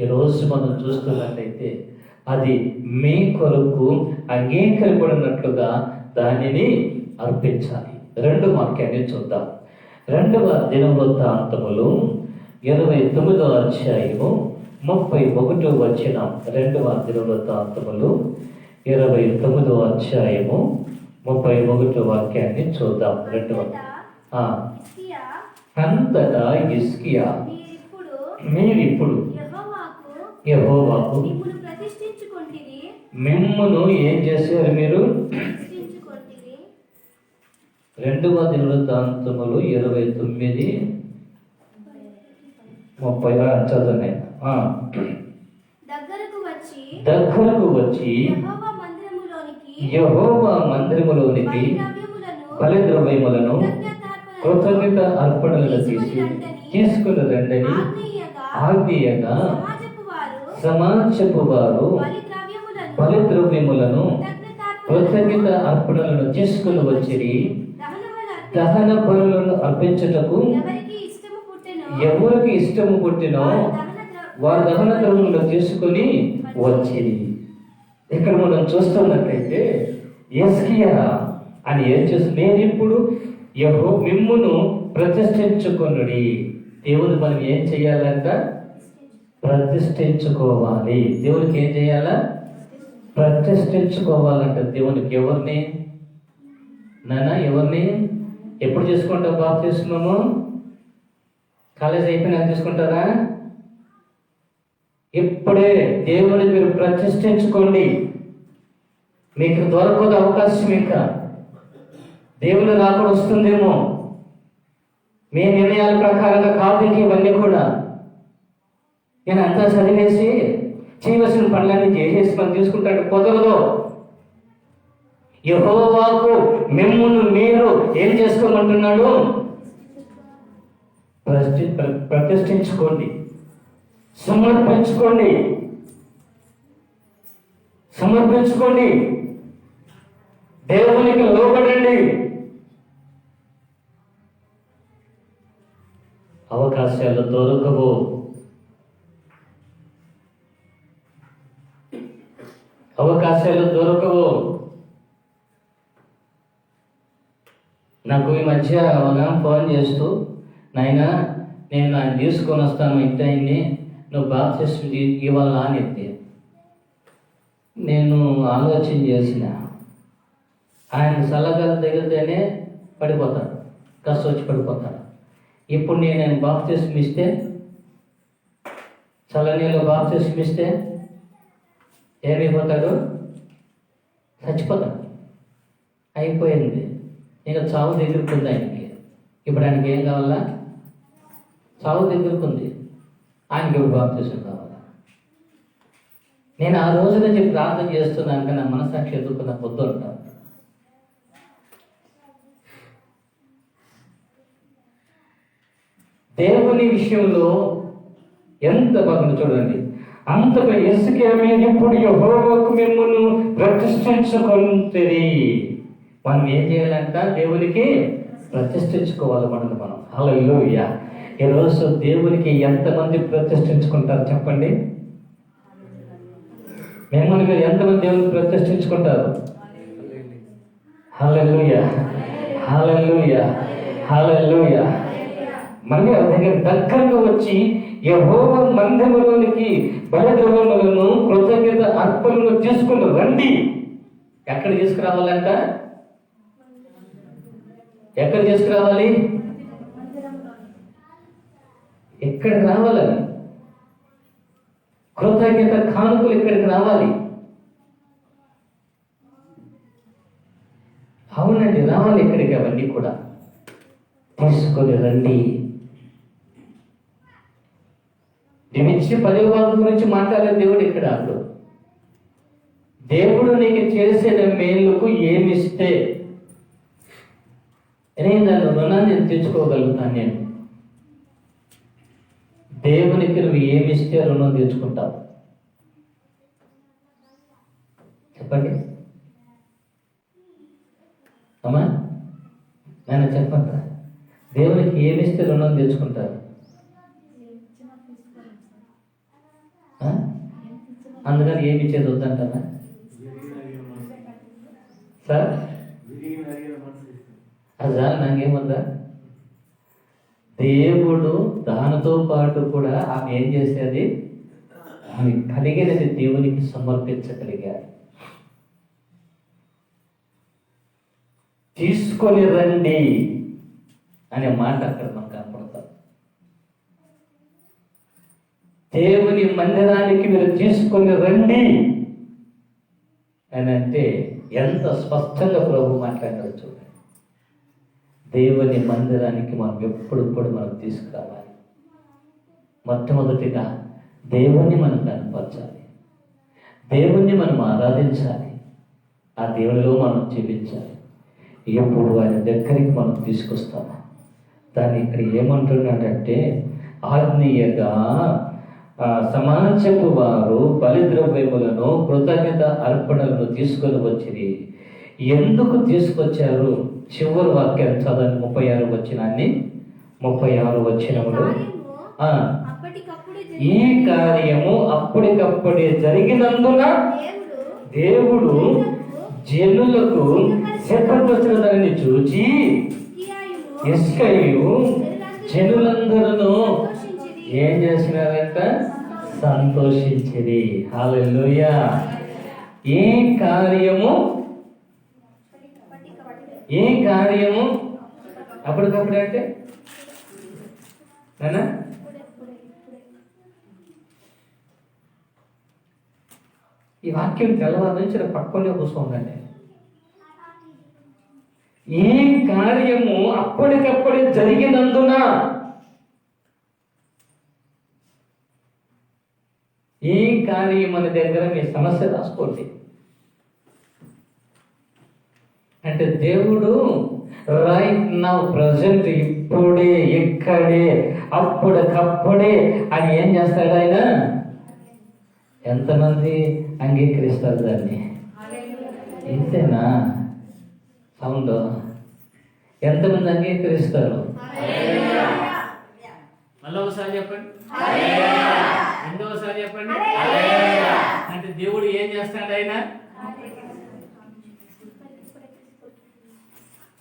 ఈరోజు మనం చూస్తున్నట్లయితే అది మీ కొరకు అంగీకరింపడినట్లుగా దానిని అర్పించాలి. 2 వాక్యాన్ని చూద్దాం. 2వ దినవృత్తాంతములు 29వ అధ్యాయము 31వ వచనం. 2వ దినవృత్తాంతములు 29వ అధ్యాయము 31వ వాక్యాన్ని చూద్దాం. అంతటా హిజ్కియా మీరిప్పుడు యెహోవాకు మిమ్మును ఏం చేశారు? మీరు 2వ దినవృత్తాంతములు 29:30 చదువున్నాయి. దగ్గరకు వచ్చి యెహోవా మందిరములోనికి బలిద్రవ్యములను కృతజ్ఞత అర్పణలను తీసుకుని రండని ఆజ్ఞయగా సమాజపు వారు బలిద్రవ్యములను కృతజ్ఞత అర్పణలను తీసుకుని వచ్చిరి. దహన బలులను అర్పించుటకు ఎవరికి ఇష్టము పుట్టినో వారు దహన ద్రవ్యములను తీసుకుని వచ్చిరి. ఇక్కడ మనం చూస్తున్నట్లయితే హిజ్కియా అని ఏం చేస్తుంది? నేను ఇప్పుడు మిమ్మును ప్రతిష్ఠించుకొనుడి. దేవుడు మనం ఏం చేయాలంట? ప్రతిష్ఠించుకోవాలి. దేవునికి ఏం చేయాలా? ప్రతిష్ఠించుకోవాలంట. దేవునికి ఎవరిని ఎవరిని ఎప్పుడు చేసుకుంటాం? బాప్తిస్మము కాలేజ్ అయిపోయినాక తీసుకుంటారా? ఇప్పుడే దేవుని మీరు ప్రతిష్ఠించుకోండి. మీకు దొరకదు అవకాశం. ఇంకా దేవుని రాకుండా వస్తుందేమో. మీ నిర్ణయాల ప్రకారంగా కాదు ఇవన్నీ కూడా. నేను అంతా చదివేసి చేయవలసిన పనులన్నీ చేసేసి మనం తీసుకుంటాడు. కుదరదు. యెహోవాకు మిమ్మును మీరు ఏం చేసుకోమంటున్నాడు? ప్రతిష్ఠించుకోండి, సమర్పించుకోండి. దేవునికి లోబడండి. అవకాశాలు దొరకవు. నాకు ఈ మధ్య ఒక ఫోన్ చేస్తూ, నాయనా నేను ఆయన తీసుకొని వస్తాను, ఇంటాయన్ని నువ్వు బాప్తిస్మం ఇవ్వాలా అని చెప్తే నేను ఆలోచన చేసిన, ఆయన సలగాలు తగిలితేనే పడిపోతాడు, కష్టం వచ్చి పడిపోతాడు. ఇప్పుడు నేను బాప్తిస్మం ఇస్తే చల్లనీళ్ళు బాప్తిస్మం ఇస్తే ఏమైపోతాడు? చచ్చిపోతాడు. అయిపోయింది. ఇంకా చావు దగ్గరుకుంది ఆయనకి. ఇప్పుడు ఆయనకి ఏం కావాలా? చావు దగ్గరుకుంది. ఆయనకి ఇప్పుడు బాప్తిస్మం కావాలా? నేను ఆ రోజు నుంచి ప్రార్థన చేస్తున్నాను కానీ నా మనసాక్షి ఎదుర్కొన్న పొద్దు ఉంటాను. దేవుని విషయంలో ఎంత బాగుంది చూడండి. అంతగా ఇసుకే మీరు ఇప్పుడు యెహోవాకు మిమ్మును ప్రతిష్ఠించుకుంటుంది. మనం ఏం చేయాలంట? దేవునికి ప్రతిష్ఠించుకోవాలి మనం. హల్లెలూయా. ఈరోజు దేవునికి ఎంతమంది ప్రతిష్ఠించుకుంటారు చెప్పండి? మిమ్మల్ని మీరు ఎంతమంది దేవునికి ప్రతిష్ఠించుకుంటారు? హల్లెలూయా, హల్లెలూయా, హల్లెలూయా. మళ్ళీ దగ్గరగా వచ్చి యెహోవా మందిరములోనికి బలిద్రవ్యములను కృతజ్ఞత అర్పణలు తీసుకుని రండి. ఎక్కడ తీసుకురావాలంట? ఎక్కడ తీసుకురావాలి? ఎక్కడికి రావాలని? కృతజ్ఞత కానుకలు ఇక్కడికి రావాలి. అవునండి, రావాలి ఇక్కడికి. అవన్నీ కూడా తీసుకొని రండి. నీవిచ్చే 10వ భాగం గురించి మాట్లాడే దేవుడు ఇక్కడ అప్పుడు దేవుడు నీకు చేసిన మేలుకు ఏమిస్తే నేను దాని రుణాన్ని తెచ్చుకోగలుగుతాను. నేను దేవునికి నువ్వు ఏమిస్తే రుణం తెచ్చుకుంటావు చెప్పండి అమ్మా, నేను చెప్పండి. దేవునికి ఏమిస్తే రుణం తెచ్చుకుంటారు? అందుకని ఏమి ఇచ్చేది వద్దంటారా సార్? అది సార్ నాకేమొద్దా? దేవుడు దానితో పాటు కూడా ఆమె ఏం చేసేది? ఆమె కలిగినది దేవునికి సమర్పించగలిగారు. తీసుకొని రండి అనే మాట అక్కడ మనం కనపడతాం. దేవుని మందిరానికి మీరు తీసుకొని రండి అని అంటే ఎంత స్పష్టంగా ప్రభు మాట్లాడారు చూడండి. దేవుని మందిరానికి మనం ఎప్పుడు మనం తీసుకురావాలి. మొట్టమొదటిగా దేవుణ్ణి మనం కనపరచాలి, దేవుణ్ణి మనం ఆరాధించాలి, ఆ దేవునిలో మనం జీవించాలి. ఎప్పుడు ఆయన దగ్గరికి మనం తీసుకొస్తాము. దాన్ని ఇక్కడ ఏమంటున్నాడంటే ఆత్మీయంగా సమాజపు వారు బలిద్రవ్యములను కృతజ్ఞత అర్పణలను తీసుకొని వచ్చింది. ఎందుకు తీసుకొచ్చారు? చివరి వాక్యం చదవండి. 36 వచనాన్ని. 36 వచనములు ఈ కార్యము అప్పటికప్పుడే జరిగినందున దేవుడు జనులకు సిద్ధపరచడాన్ని చూచి ఇస్కయు జనులందరూ ఏం చేసినారంట? సంతోషించిరి. హల్లెలూయా. ఈ కార్యము అప్పటికప్పుడే అంటే ఈ వాక్యం తెల్లవారు నుంచి పక్కనే కూర్చోండి. ఈ కార్యము అప్పటికప్పుడే జరిగినందున, ఈ కార్యం మన దగ్గర మీ సమస్య రాసుకోండి. అంటే దేవుడు రైట్ నౌ ప్రజెంట్, ఇప్పుడే, ఇక్కడే, అప్పటికప్పుడే అని ఏం చేస్తాడు ఆయన? ఎంతమంది అంగీకరిస్తారు దాన్ని? ఇంతేనా సౌండ్? ఎంతమంది అంగీకరిస్తారు? మళ్ళీ ఒకసారి చెప్పండి, రెండవసారి చెప్పండి. అంటే దేవుడు ఏం చేస్తాడు? ఆయన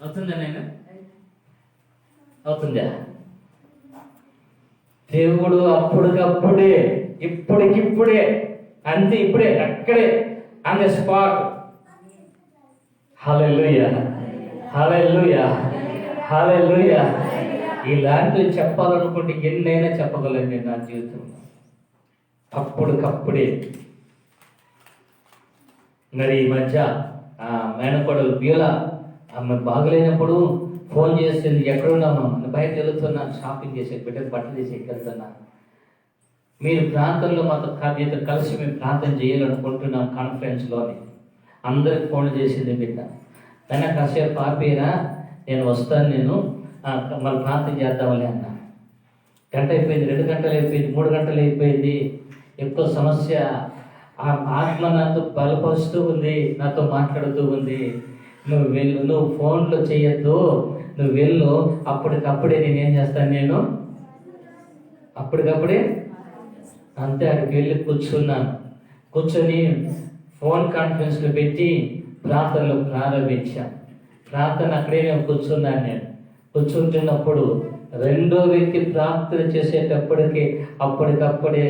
అవుతుందా? ఆయన అవుతుందా? దేవుడు అప్పటికప్పుడే, ఇప్పటికిప్పుడే, అంతే, ఇప్పుడే, అక్కడే, ఆన్ ది స్పాట్. హల్లెలూయా, హల్లెలూయా, హల్లెలూయా. ఇలాంటివి చెప్పాలనుకుంటే ఎన్నైనా చెప్పగలను నేను నా జీవితంలో. అప్పటికప్పుడే. మరి ఈ మధ్య మేనకోడలు బ్యూలా ఆమె బాగలేనప్పుడు ఫోన్ చేసింది, ఎక్కడున్నాము, బయట వెళ్తున్నాను, షాపింగ్ చేసే బిడ్డకు బట్టలు చేసేకి వెళ్తున్నాను, మీరు ప్రాంతంలో మాతో కలిసి మేము ప్రార్థన చేయాలనుకుంటున్నాం కాన్ఫరెన్స్లోని. అందరికి ఫోన్ చేసింది బిడ్డ. అయినా కాసేపు ఆపేరా, నేను వస్తాను, నేను మళ్ళీ ప్రార్థన చేద్దామని అన్నా. గంట అయిపోయింది, 2 గంటలు అయిపోయింది, 3 గంటలు అయిపోయింది. ఎక్కువ సమస్య. ఆత్మ నాతో బలపరుస్తూ ఉంది, నాతో మాట్లాడుతూ ఉంది. నువ్వు వెళ్ళు, నువ్వు ఫోన్లో చేయొద్దు, నువ్వు వెళ్ళు, అప్పటికప్పుడే నేనేం చేస్తాను, నేను అప్పటికప్పుడే అంతే. అక్కడికి వెళ్ళి కూర్చొని ఫోన్ కాన్ఫరెన్స్లో పెట్టి ప్రార్థనలు ప్రారంభించాను. ప్రార్థన అక్కడే నేను కూర్చున్నాను. నేను కూర్చుంటున్నప్పుడు రెండో వ్యక్తి ప్రార్థన చేసేటప్పటికి అప్పటికప్పుడే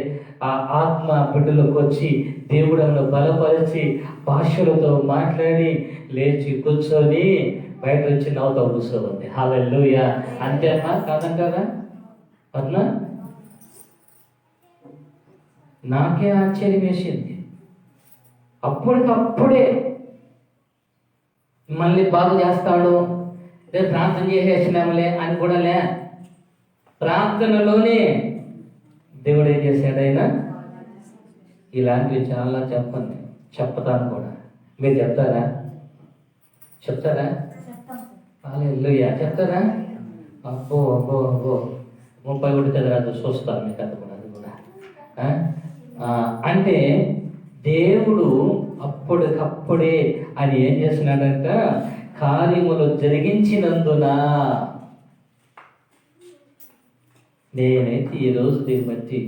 ఆ ఆత్మ బిడ్డలోకి వచ్చి దేవుడు బలపరిచి భాషలతో మాట్లాడి లేచి కూర్చొని బయట వచ్చి నవ్వుతా కూర్చోండి. హల్లెలూయా. అంతేనా కాదంటారా? అట్లా నాకే ఆశ్చర్యం వేసింది. అప్పటికప్పుడే మళ్ళీ బాగు చేస్తాడు, రేపు ప్రార్థన చేసేసినాంలే అని కూడా లే. ప్రార్థనలోనే దేవుడు ఏం చేశాడైనా. ఇలాంటివి చాలా చెప్తాను కూడా. మీరు చెప్తారా? హల్లెలూయా. చెప్తారా? అబ్బో 31 చదరాదు చూస్తాను మీకు అది కూడా. అంటే దేవుడు అప్పటికప్పుడే అని ఏం చేస్తున్నాడంట, కార్యములు జరిగించినందున. నేనైతే ఈరోజు దీన్ని బట్టి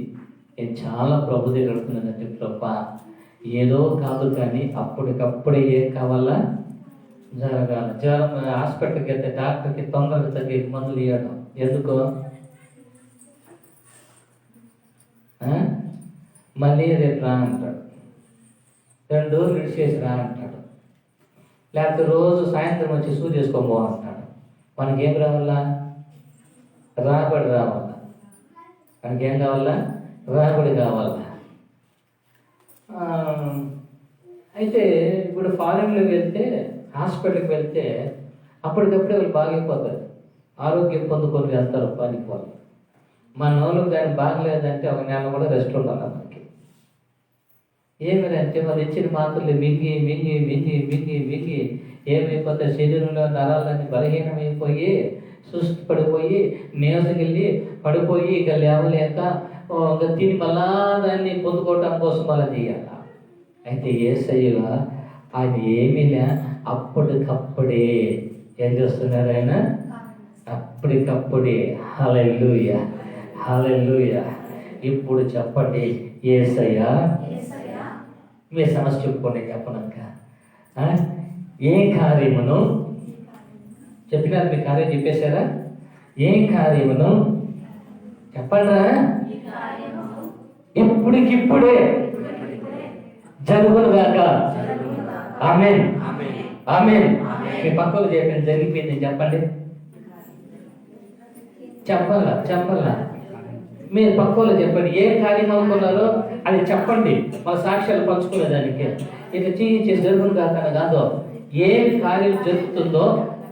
నేను చాలా ప్రభు దగ్గర అడుగుతున్నానంటే, ప్రభా ఏదో కాదు కానీ అప్పటికప్పుడే ఏం కావాలా జరగాలి. జ్వరం హాస్పిటల్కి వెళ్తే డాక్టర్కి తొందరగా తగ్గి మందులు ఇవ్వడం ఎందుకో, మళ్ళీ రేపు రా అంటాడు, 2 రోజులు విడిచేసి రా అంటాడు, లేకపోతే రోజు సాయంత్రం వచ్చి సూది చేసుకోబో అంటాడు. మనకేం రావాలా? రాబడి రావాలా. మనకేం కావాలా? రాబడి కావాలా. అయితే ఇప్పుడు ఫారెన్లోకి వెళ్తే, హాస్పిటల్కి వెళ్తే అప్పటికప్పుడే వాళ్ళు బాగైపోతారు, ఆరోగ్యం పొందుకొని వెళ్తారు పనికి వాళ్ళు. మన వాళ్ళకి కానీ బాగలేదంటే 1 నెల కూడా రెస్ట్ ఉండాలి మనకి. ఏమిటంటే వాళ్ళు ఇచ్చిన మాత్రలు మింగి ఏమైపోతాయి, శరీరంలో నరాలన్నీ బలహీనమైపోయి సుస్థి పడిపోయి నీరసకెళ్ళి పడిపోయి ఇక లేవలేక తిని మళ్ళా దాన్ని పొందుకోవటం కోసం అలా చేయాల. అయితే యేసయ్య ఆయన ఏమీలే, అప్పటికప్పుడే ఏం చేస్తున్నారు ఆయన? అప్పటికప్పుడే. హల్లెలూయా. ఇప్పుడు చెప్పండి, యేసయ్య మీ సమస్య చెప్పుకోండి. చెప్పనక్క ఏ కార్యమును చెప్పినారు? మీ కార్యం చెప్పేశారా? ఏ కార్యమును చెప్పండి. ఇప్పటికిప్పుడే జరుగును గాక. ఆమేన్. మీ పక్కకు చెప్పండి, జరిగిపోయింది చెప్పండి. చెప్పాలా మీరు పక్కలో చెప్పండి. ఏ కార్యం అనుకున్నారో అది చెప్పండి, మన సాక్ష్యాలు పంచుకునే దానికి. ఇట్లా చేసి జరుగును కాక కాదు, ఏ కార్యం జరుగుతుందో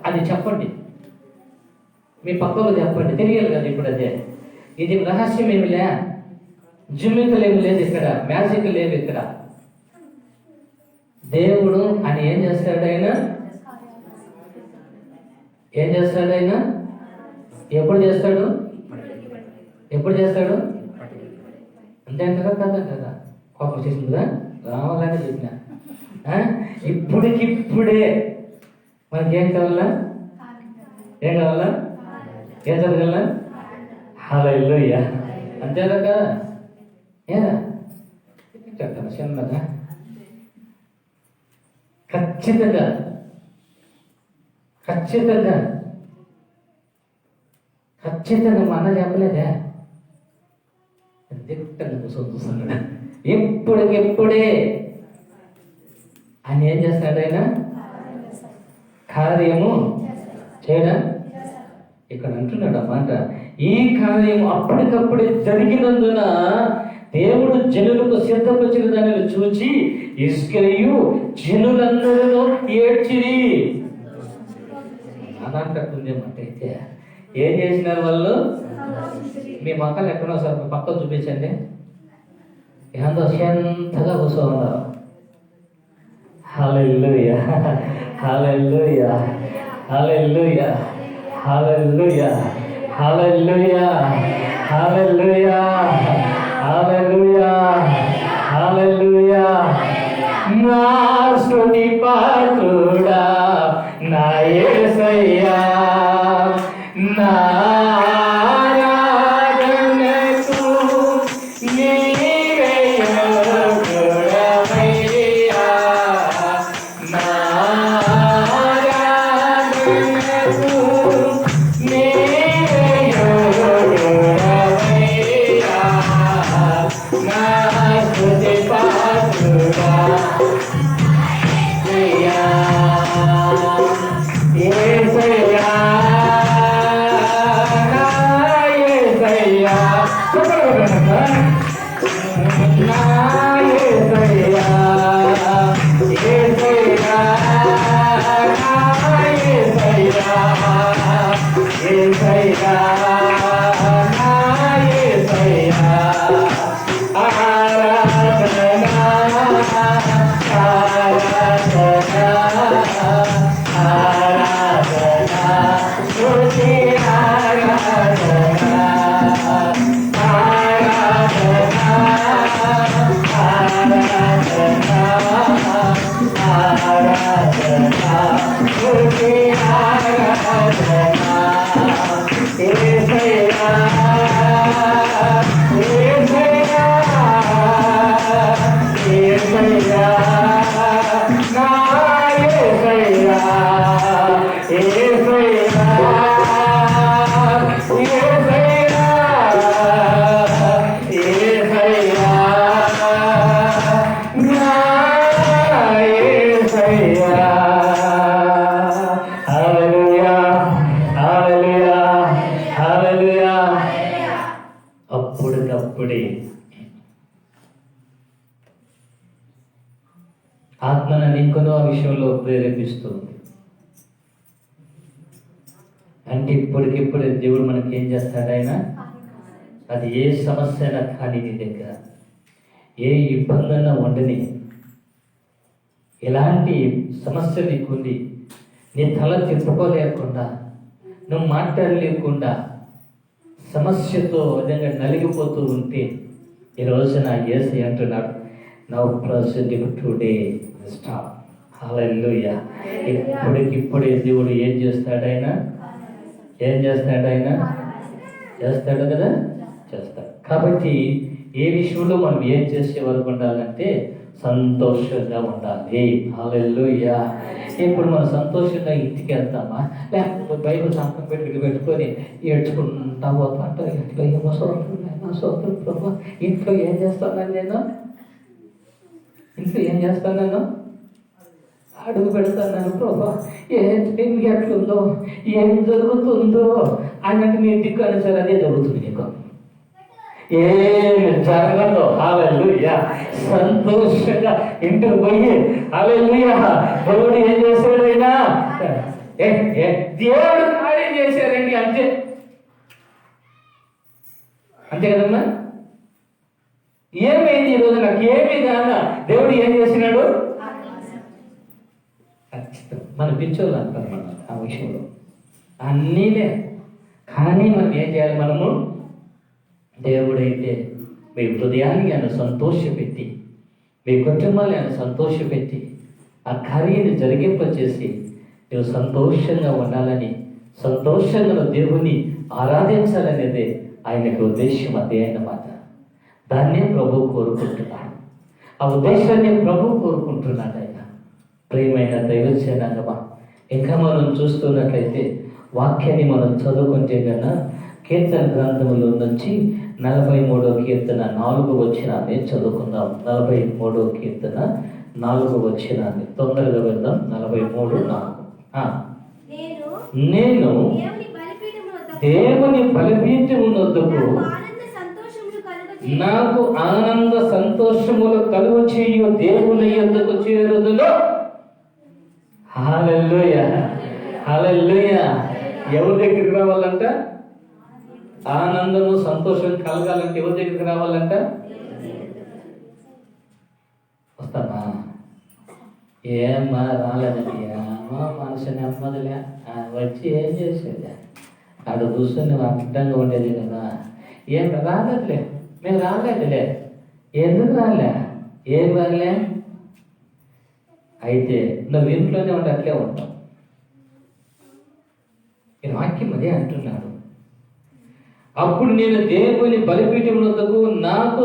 అది చెప్పండి, మీ పక్కలో చెప్పండి. తెలియాలి కదా. ఇప్పుడు అదే ఇది రహస్యం ఏమి లే, జిమ్మికలు ఏమి లేదు ఇక్కడ, మ్యాజిక్ లేవు ఇక్కడ. దేవుడు అని ఏం చేస్తాడు ఆయన? ఎప్పుడు చేస్తాడు? అంతే అంటారా? కదా కోపం చేసిందిగా రావాలని చెప్పిన. ఇప్పటికిప్పుడే మనకేం కావాలా? ఏం జరగాల? హల్లెలూయా. అంతేనా కదా? ఏనా చిన్నగా ఖచ్చితంగా మా అన్న చెప్పలేదా? దిట్టంగా చూస్తున్నాడు. ఇప్పటికిప్పుడే ఆయన ఏం చేస్తాడు? ఆయన కార్యము చేయడం. ఇక్కడ అంటున్నాడు అన్నమాట, ఈ కార్యము అప్పటికప్పుడే జరిగినందున దేవుడు జనులకు సిద్ధపరిచిన దానిని చూచి ఇస్కరియు జనులందరూ ఏడ్చిరి. అనంటుంది అయితే ఏం చేసినారు వాళ్ళు? మీ మొక్కలు ఎక్కడో సార్ పక్కన చూపించండి. ఎంతో శాంతగా కూర్చో ఉన్నారు. హల్లెలూయా, హల్లెలూయా, హల్లెలూయా, హల్లెలూయా, హల్లెలూయా, హల్లెలూయా, హల్లెలూయా, హల్లెలూయా. నా స్తుతి పాత్రుడా నా యేసయ్యా, నా ఆరాధనకు నీవే యోగ్యుడవయ్యా, నా ఆరాధనకు నీవే యోగ్యుడవయ్యా, నా స్తుతి పాత్రుడా యేసయ్యా, నా యేసయ్యా, నా యేసయ్యా, యేసయ్యా, నా యేసయ్యా, యేసయ్యా, నా యేసయ్యా. ఆరాధనా, ఆరాధనా, ఆరాధనా, స్తుతి ఆరాధనా, ఆరాధనా, ఆరాధనా, ఆరాధనా, స్తుతి ఆరాధనా. యేసయ్యా, యేసయ్యా, యేసయ్యా, నా యేసయ్యా, యేసయ్యా, యేసయ్యా, యేసయ్యా, నా యేసయ్యా. హల్లెలూయా, హల్లెలూయా, హల్లెలూయా. అప్పుడే ఆత్మను నీకును ఆ విషయంలో ప్రేరేపిస్తుంది. అంటే ఇప్పటికిప్పుడే దేవుడు మనకి ఏం చేస్తాడు? ఆయన అది ఏ సమస్య అయినా కానీ నీ దగ్గర ఏ ఇబ్బంది అయినా ఉండని, ఎలాంటి సమస్య నీకుంది, నీ తల తిప్పుకోలేకుండా, నువ్వు మాట్లాడలేకుండా, సమస్యతో విధంగా నలిగిపోతూ ఉంటే ఈ రోజున యేసయ్య అంటున్నాడు, నౌ ప్రజెంట్ టుడే స్టాప్. హల్లెలూయా. ఇప్పుడే దేవుడు ఏం చేస్తాడు? ఆయన ఏం చేస్తాడు? ఆయన చేస్తాడు కదా, చేస్తాడు. కాబట్టి ఏ విషయంలో మనం ఏం చేసే వరకు ఉండాలంటే సంతోషంగా ఉండాలి. హల్లెలూయా. ఇప్పుడు మనం సంతోషంగా ఇంటికి వెళ్తామా, లేకపోతే బైబిల్ సంతం పెట్టుకొని ఏడ్చుకుంటా పోతా ఇంట్లో ఏమో సోదరు ప్రభా, ఇంట్లో ఏం చేస్తాను నేను, ఇంట్లో ఏం చేస్తాను నేను, అడుగు పెడతాను ప్రభా, ఏంటి ఎట్లుందో, ఏం జరుగుతుందో అన్నట్టు నీ దిక్కు అని సరే అదే జరుగుతుంది నీకు, ఏమి జరగదు. హల్లెలూయా. సంతోషంగా ఇంటికి పోయి హల్లెలూయా, దేవుడు ఏం చేశాడు? అయినా దేవుడు కార్యం చేశారండి, అంతే అంతే కదమ్మా. ఏమైంది ఈరోజు? నాకు ఏమీ కాదా, దేవుడు ఏం చేసినాడు? మన పిచ్చోళ్ళు అంటారు మనం ఆ విషయంలో అన్నీలే. కానీ మనం ఏం చేయాలి? మనము దేవుడైతే మీ హృదయాన్ని ఆయన సంతోషపెట్టి, మీ కుటుంబాన్ని ఆయన సంతోషపెట్టి, ఆ కార్యాన్ని జరిగింపచేసి నువ్వు సంతోషంగా ఉండాలని, సంతోషంగా దేవుని ఆరాధించాలనేదే ఆయనకు ఉద్దేశం. అదే అన్నమాట. దాన్నే ప్రభు కోరుకుంటున్నాడు. ఆ ఉద్దేశాన్ని ప్రభు కోరుకుంటున్నాడు ఆయన. ప్రియమైన దైవజనాంగమా, ఇంకా మనం చూస్తున్నట్లయితే వాక్యాన్ని మనం చదువుకుంటే కన్నా కీర్తన గ్రంథములో నుంచి 43వ కీర్తన 4వ వచనాన్ని చదువుకుందాం. 43వ కీర్తన 4వ వచనాన్ని తొందరగా వెళ్దాం. 43:4. నేను దేవుని బలిపీఠము వద్దకు నాకు ఆనంద సంతోషములు కలుగు చేయు దేవుని యొద్దకు చేరుదును. హల్లెలూయా, హల్లెలూయా. ఎవరి దగ్గరికి రావాలంట? ఆనందము సంతోషం కలగాలంటే ఎవరి దగ్గరికి రావాలంట? వస్తామా? ఏమ్మా రాలేదండి, మా మనసు నెమ్మదిలే, వచ్చి ఏం చేసేది? అక్కడ కూర్చొని అడ్డంగా ఉండేది కదా. ఏం రాలేదులే, మేము రాలేదులే. ఎందుకు రాలే? ఏం రాలే? అయితే నువ్వు ఇంట్లోనే ఉంటే అట్లే ఉంటావు. ఈ వాక్యం అదే అంటున్నాడు. అప్పుడు నేను దేవుని బలిపీఠమునకు నాకు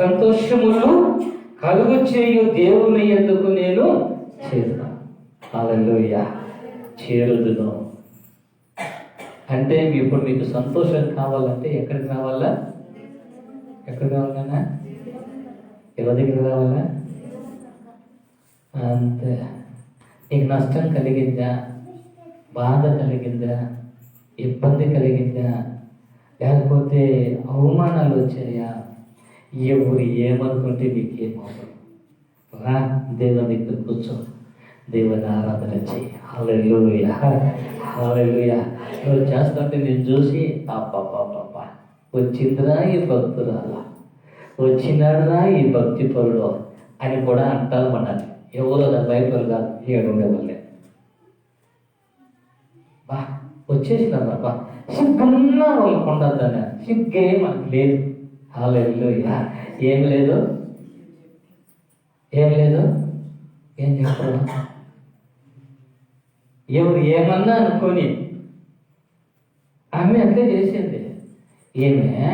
సంతోషములు కలుగు చేయు దేవుని యొద్దకు నేను చేరుతాను. హల్లెలూయా, చేరుదును. అంటే ఇప్పుడు మీకు సంతోషం కావాలంటే ఎక్కడికి రావాలా? ఎక్కడికి రావాలన్నా? ఎవరి దగ్గరికి రావాలా? అంతే. నీకు నష్టం కలిగిందా? బాధ కలిగిందా? ఇబ్బంది కలిగిందా? లేకపోతే అవమానాలు వచ్చాయా? ఎవరు ఏమనుకుంటే నీకేమవుతుంది? రా దేవుని దగ్గర కూర్చో, దేవుని ఆరాధన చెయ్యి. హల్లెలూయా, హల్లెలూయా. నువ్వు చేస్తుంటే నేను చూసి అబ్బబ్బబ్బబ్బ, వచ్చిందిరా ఈ భక్తురాల, వచ్చినాడురా ఈ భక్తి పరుడు అని కూడా అంటారు. మనల్ని ఎవరో బయట కాదు, ఏడుండే వాళ్ళే. బా వచ్చేసినారు, బా సిగ్గున్నా వాళ్ళకు ఉండద్దని. సిగ్గే మనకు లేదు. హల్లెలూయా. ఏం లేదు, ఏం లేదు. ఏం చెప్పరు? ఎవరు ఏమన్నా అనుకొని ఆమె అట్లే చేసింది. ఏమే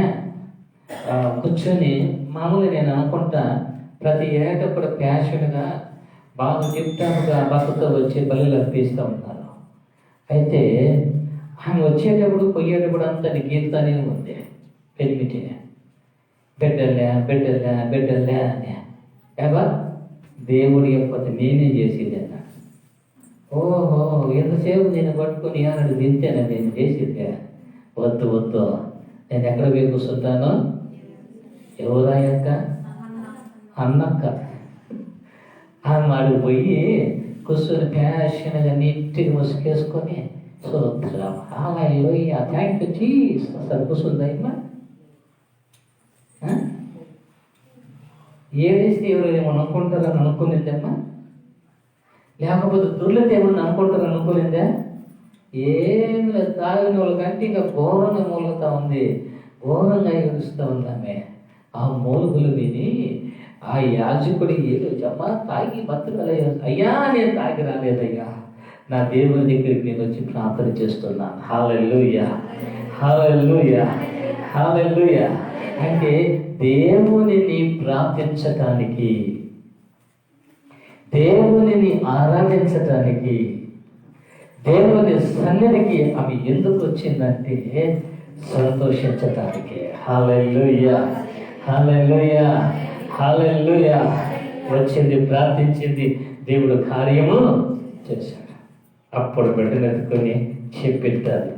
కూర్చొని మామూలుగా నేను అనుకుంటా ప్రతి ఏటా కూడా ప్యాషన్గా బాగా చెప్తానుగా భక్తితో వచ్చి బలులు అర్పిస్తూ ఉంటాను. అయితే ఆమె వచ్చేటప్పుడు పోయేటప్పుడు అంతా గీతానే ఉంది. పెరిమిటినే బిడ్డలే బిడ్డలే బిడ్డలే అని. ఏవా దేవుడి యొక్క నేనే చేసేది అన్న. ఓహో, ఎంతసేపు నేను పట్టుకొని అన్నాడు తింటేనే నేను చేసేది. వద్దు వద్దు, నేను ఎక్కడ పోయి కూర్చుంటాను? ఎవరా యొక్క అన్నక్క. ఆమె ఆడికి పోయి కూర్చొని ప్యాషన్గా నీట్గా ముసుకేసుకొని చూద్దాం. హల్లెలూయా, థ్యాంక్ యూ జీసస్ అసలు కూర్చుందా ఇమ్మా? ఏదేస్తే ఎవరు ఏమని అనుకుంటారని అనుకునిందమ్మా? లేకపోతే దుర్లత ఏమన్నా అనుకుంటారని అనుకోలేదా? ఏం లేదు, తాగిన వాళ్ళకంటే ఇంకా ఘోరంగా మూలుగుతూ ఉంది, ఘోరంగా ఏడుస్తూ ఉంది ఆమె. ఆ మూలుగులు విని ఆ యాజకుడి ఏదో చెప్పా తాగి బతుకలేదు. అయ్యా నేను తాగి రాలేదయ్యా, నా దేవుని దగ్గరికి నేను వచ్చి ప్రార్థన చేస్తున్నాను. హల్లెలూయా, హల్లెలూయా, హల్లెలూయా. అంటే దేవునిని ప్రార్థించటానికి, దేవునిని ఆరాధించటానికి, దేవుని సన్నిధికి ఆమె ఎందుకు వచ్చిందంటే సంతోషించటానికి. హల్లెలూయా, హల్లెలూయా, హల్లెలూయా. వచ్చింది, ప్రార్థించింది, దేవుడు కార్యము చేశాడు. అప్పుడు బిడ్డనెత్తుకొని చెప్పిస్తారు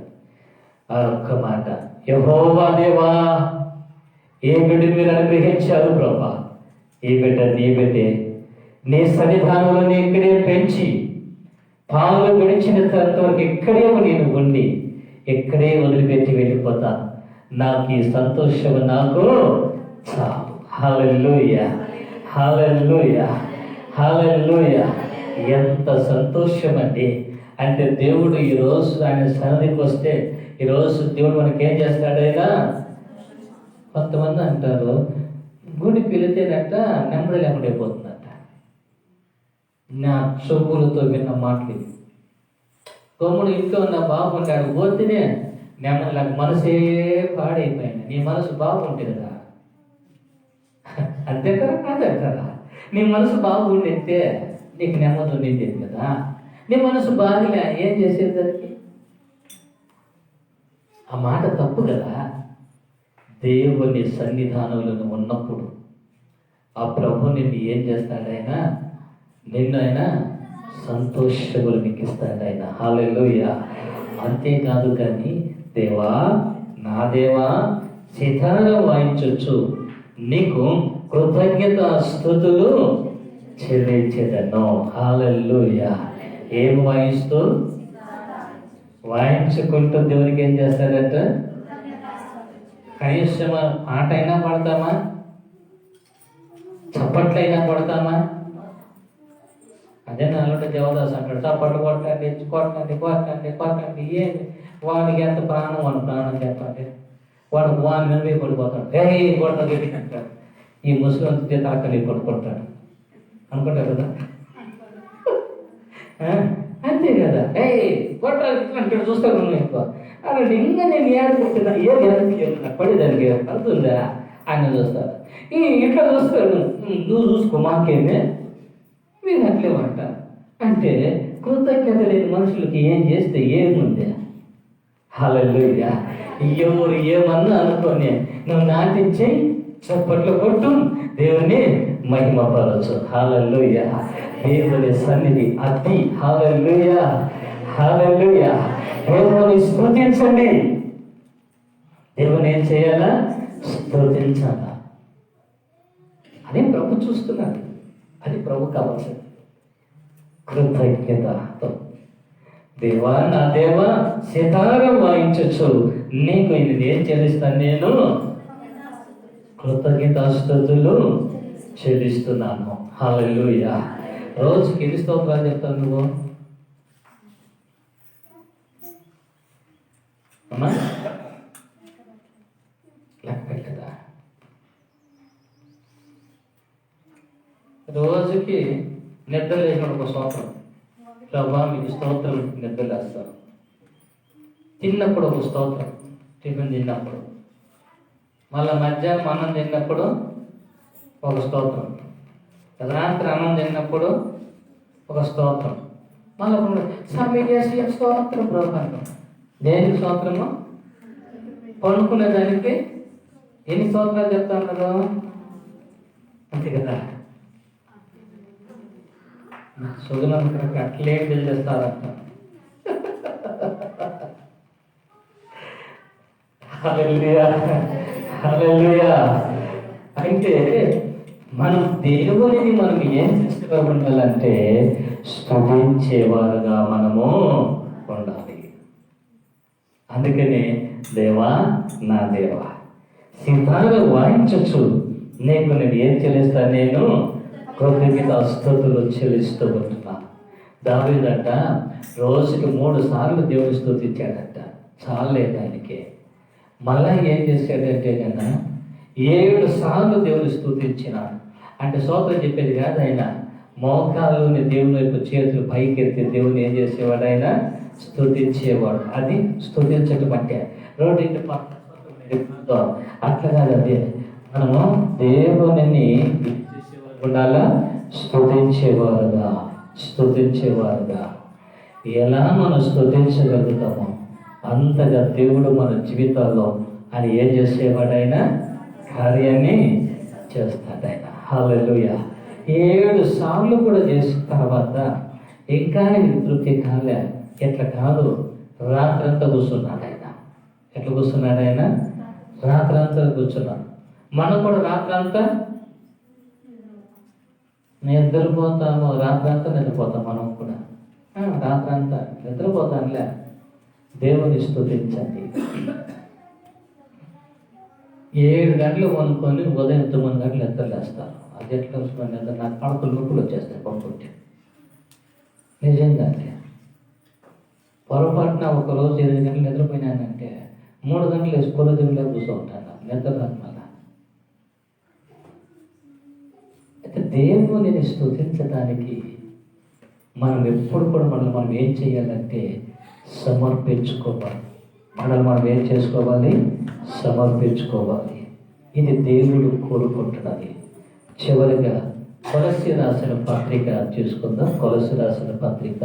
ఆ ఒక్క మాట, యెహోవా దేవా, ఏ బిడ్డను మీరు అనుగ్రహించారు ప్రభా, ఈ బిడ్డ నీ బిడ్డే, నీ సన్నిధానంలో నీ ఇక్కడే పెంచి పాలు గడిచినంత వరకు ఇక్కడే నేను ఉండి ఇక్కడే వదిలిపెట్టి వెళ్ళిపోతాను. నాకు ఈ సంతోషం నాకు చాలు. హల్లెలూయా, హల్లెలూయా, హల్లెలూయా. ఎంత సంతోషం అండి. అంటే దేవుడు ఈరోజు ఆయన సన్నిధికి వస్తే ఈరోజు దేవుడు మనకి ఏం చేస్తాడైనా. కొంతమంది అంటారు గుడికి వెళితేనట నెమ్మది లేకుండా అయిపోతుందట. నా చెవులతో విన్న మాటలు ఇది. గమ్ముడు ఇంట్లో ఉన్న బాగుంటాడు పోతేనే నెమ్మది నాకు మనసే పాడైపోయింది. నీ మనసు బాగుంటే కదా, అంతే కదా కాదే కదా. నీ మనసు బాగుండితే నీకు నెమ్మది ఉండింది కదా. నీ మనసు బాగాలే ఏం చేసేదానికి? ఆ మాట తప్పు కదా. దేవుని సన్నిధానంలో ఉన్నప్పుడు ఆ ప్రభు నిన్ను ఏం చేస్తాడైనా, నిన్ను ఆయన సంతోషములు మీకు ఇస్తాడైనా. హల్లెలూయా. అంతేకాదు కానీ దేవా, నా దేవా, సితార వాయించొచ్చు నీకు కృతజ్ఞత స్తుతులు చెల్లించేదను. హల్లెలూయా. ఏం వాయిస్తూ వాయించుకుంటూ దేవునికి ఏం చేస్తాడట? కనీసం పాట అయినా పడతామా? చప్పట్లైనా కొడతామా? అదే నాలుగు దేవదాస్ అంటాడు, చప్పట్లు కొట్టండి కొట్టండి కొట్టండి కొట్టండి. ఏది వాడికి ఎంత ప్రాణం, వాడు ప్రాణం చెప్పండి. వాడు వాడి మీద పడిపోతాడు, కొట్టండి అంటాడు. ఈ ముస్లిం తలకలి కొట్టుకుంటాడు అనుకుంటారు కదా. అంతే కదా, కొట్టాలి అంటాడు. చూస్తాడు నువ్వు ఎక్కువ అలాంటి ఇంకా నేను ఏడుకుంటున్నా, ఏది పడేదానికి అర్థందా ఆయన చూస్తాడు. ఇట్లా చూస్తాడు, నువ్వు చూసుకో మాకేమే, మీరు అట్లేమంట. అంటే కృతజ్ఞత లేని మనుషులకి ఏం చేస్తే ఏముంది? హల్లెలూయా. ఎవరు ఏమన్నా అనుకోని నువ్వు నాటించి చప్పట్లు కొట్టు, దేవుని మహిమపరచు. హల్లెలూయా. దేవుని సన్నిధి అది. హల్లెలూయా. హల్లెలూయా. దేవుని స్తుతించండి. దేవుని ఏం చేయాలా? స్తుతించాలా. అదే ప్రభు చూస్తున్నాడు, అది ప్రభు కావాల్సింది. కృతజ్ఞతతో దేవా, నా దేవా, సితారం వాయించచ్చు, నీకు ఇది ఏం చెల్లిస్తాను? నేను కృతజ్ఞతాస్తుతులు చెల్లిస్తున్నాను. హల్లెలూయా. రోజుకి ఎన్ని స్తోత్రాలు చెప్తాను నువ్వు? అమ్మా లెక్క పెట్టదా? రోజుకి నిద్ర లేచినప్పుడు ఒక స్తోత్రం, ప్రభా మీకు స్తోత్రం, నిద్ర లేస్తాను. తిన్నప్పుడు ఒక స్తోత్రం, టిఫిన్ తిన్నప్పుడు. మళ్ళీ మధ్యాహ్నం అన్నం తిన్నప్పుడు ఒక స్తోత్రం, రాత్రి అన్నం తిన్నప్పుడు ఒక స్తోత్రం. మళ్ళీ సమీకేసి స్తోత్రం ప్రభావం. దేనికి స్తోత్రము? పండుకునే దానికి ఎన్ని స్తోత్రాలు చెప్తాను కదా, అంతే కదా. సుగనందరికి అట్లే తెలియజేస్తారంట. హల్లెలూయా. హల్లెలూయా. అయితే మనం దేవుడిని మనం ఏం చేస్తూ ఉండాలంటే స్తుతించేవారుగా మనము ఉండాలి. అందుకని దేవా, నా దేవా, సితారు వాయించచ్చు, నీకు నేను ఏం చెల్లిస్తాను? నేను కృతజ్ఞతాస్తుతులు చెల్లిస్తూ ఉంటున్నాను. దావీదంట రోజుకి 3 సార్లు దేవుని స్తుతించాడంట. చాలేదు ఆయనకి. మళ్ళా ఏం చేశాడంటే కన్నా 7 సార్లు దేవుని స్తుతించినాడు. అంటే స్తోత్రం చెప్పేది కాదు ఆయన, మోకాళ్ళని దేవుని వైపు చేతులు పైకెత్తి దేవుని ఏం చేసేవాడు? ఆయన స్తుతించేవాడు. అది స్తుతించటం అంటే రోడ్డు అట్లా కాదు. అది మనము దేవుని ఉండాలా? స్తుతించేవారుగా. స్తుతించేవారుగా ఎలా మనం స్తుతించగలుగుతామో అంతగా దేవుడు మన జీవితాల్లో ఆయన ఏం చేసేవాడైనా కార్యాన్ని చేస్తాడాయన. హల్లెలూయా. 7 సార్లు కూడా చేసిన తర్వాత ఇంకా ఆయనకి తృప్తి కాలే. ఎట్లా కాదు, రాత్రంతా కూర్చున్నాడు ఆయన. ఎట్లా కూర్చున్నాడు ఆయన? రాత్రంతా కూర్చున్నాడు. మనం కూడా రాత్రంతా నిద్రపోతాము. రాత్రంతా నిద్రపోతాం మనం కూడా. రాత్రంతా నిద్రపోతానులే. దేవుని స్తుతించండి. 7 గంటలు కొనుక్కొని ఉదయం 9 గంటలు నిద్రలేస్తారు. అది ఎట్లా వస్తుంది? నిద్ర నాకు కడుపులు నొప్పులు వచ్చేస్తాయి పంపుకుంటే. నిజంగా పొరపాటున ఒకరోజు 8 గంటలు నిద్రపోయినానంటే 3 గంటలు వేసి పొలదిలో కూర్చుంటాను, నిద్ర రాదు మళ్ళా. అయితే దేవుని స్తుతించడానికి మనం ఎప్పుడు కూడా మనం ఏం చేయాలంటే సమర్పించుకోవాలి. మనం ఏం చేసుకోవాలి? సమర్పించుకోవాలి. ఇది దేవుడు కోరుకుంటున్నది. చివరిగా కొలస్సీ రాసిన పత్రిక చూసుకుందాం. కొలస్సీ రాసిన పత్రిక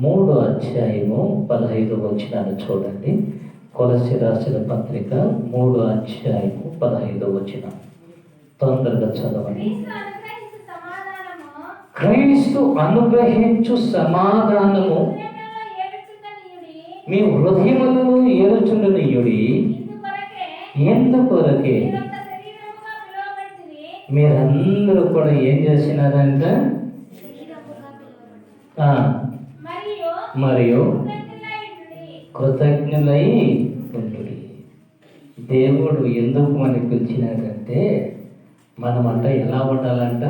3వ అధ్యాయము 15వ వచనాన్ని చూడండి. కొలస్సీ రాసిన పత్రిక 3వ అధ్యాయము 15వ వచనం. తొందరగా చదవండి. క్రీస్తు అనుగ్రహించు సమాధానము మీ హృదయములను ఏలుచుండనీయుడి. ఎందుకొరకే మీరందరూ కూడా ఏం చేసినారంట? మరియు కృతజ్ఞులై ఉండుడి. దేవుడు ఎందుకు మనకి పిలిచినాడంటే మనమంట ఎలా ఉండాలంట?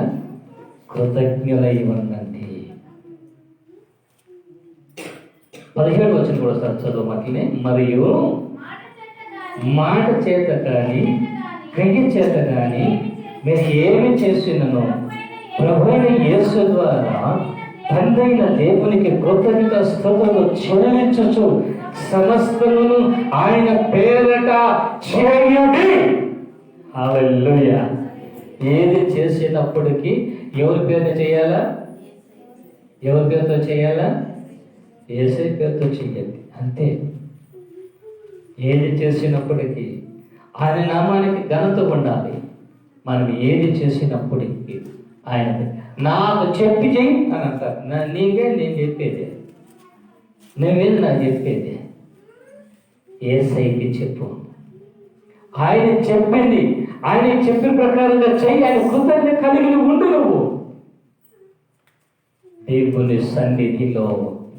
కృతజ్ఞులై ఉండండి. 17 వచనం కూడా సార్ చదువు మాటలే. మరియు మాట చేత కానీ క్రియ చేత కానీ మీరు ఏమి చేసినను ప్రభువైన యేసు ద్వారా తండ్రైన దేవునికి కృతజ్ఞత స్తుతులు చెల్లించుచు సమస్తమును ఆయన పేరట చేయుడి. హల్లెలూయా. ఏది చేసినప్పటికీ ఎవరి పేరుతో చేయాలా? ఎవరి పేరుతో చేయాలా? యేసయ్య పేరుతో చేయాలి. అంతే. ఏది చేసినప్పటికీ ఆయన నామానికి ఘనత ఉండాలి. మనం ఏది చేసినప్పటికీ ఆయన నాకు చెప్పి చెయ్యి అని అంటారు. నీకే నేను చెప్పేది, నువ్వేది నాకు చెప్పేది? యేసయ్యకి చెప్పు. ఆయన చెప్పింది, ఆయన చెప్పిన ప్రకారంగా చెయ్యి. ఆయన కృతజ్ఞత కలిగి ఉండు. నువ్వు దేవుని సన్నిధిలో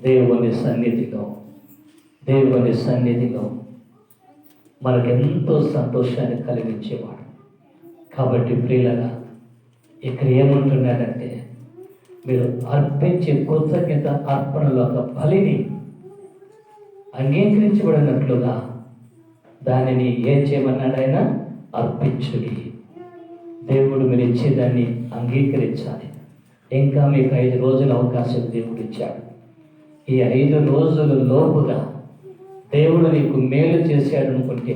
దేవుని సన్నిధిలో దేవుని సన్నిధిలో మనకెంతో సంతోషాన్ని కలిగించేవాడు. కాబట్టి ప్రియులగా ఇక్కడ ఏమంటున్నాడంటే మీరు అర్పించే కృతజ్ఞత అర్పణలో ఒక బలిని అంగీకరించబడినట్లుగా దానిని ఏం చేయమన్నాడు ఆయన? అర్పించుడి. దేవుడు మీరు ఇచ్చేదాన్ని అంగీకరించాలి. ఇంకా మీకు 5 రోజుల అవకాశం దేవుడు ఇచ్చాడు. ఈ 5 రోజుల లోపుగా దేవుడు నీకు మేలు చేశాడు అనుకుంటే,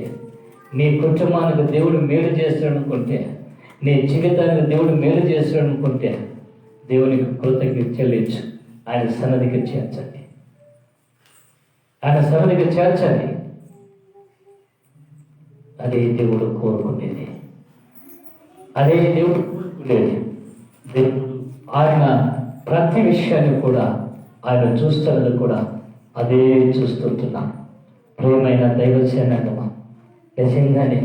నీ కుటుంబానికి దేవుడు మేలు చేశాడు అనుకుంటే, నీ జీవితానికి దేవుడు మేలు చేశాడు అనుకుంటే దేవునికి కృతజ్ఞత చెల్లించు. ఆయన సన్నిధికి చేర్చండి. ఆయన సన్నిధికి చేర్చండి. అదే దేవుడు కోరుకునేది, అదే దేవుడు కోరుకునేది. దేవుడు ఆయన ప్రతి విషయాన్ని కూడా ఆయన చూస్తున్నది కూడా అదే చూస్తుంటున్నాం. ప్రియమైన దైవసేనమా, నిజంగానే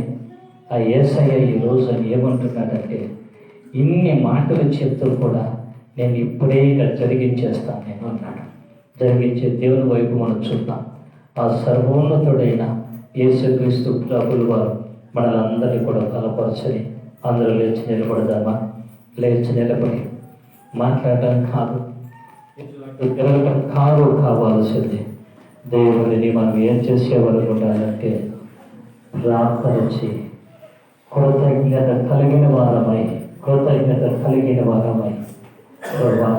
ఆ యేసయ్య ఈ రోజు ఏమంటున్నాడంటే ఇన్ని మాటలు చెప్తూ కూడా నేను ఇప్పుడే ఇక్కడ జరిగించేస్తాను నేను అన్నాడు. జరిగించే దేవుని వైపు మనం చూద్దాం. ఆ సర్వోన్నతుడైన యేసుక్రీస్తు ప్రభులు వారు మనలందరినీ కూడా బలపరచని అందరూ లేచి నిలబడదామా? లేచి నిలబడి మాట్లాడటం కాదు, తిరగటం కాదు కావాల్సింది. దేవుడిని మనం ఏం చేసేవారు ఉండాలంటే ప్రార్థన చేయి. కృతజ్ఞత కలిగిన వారమై ప్రభా,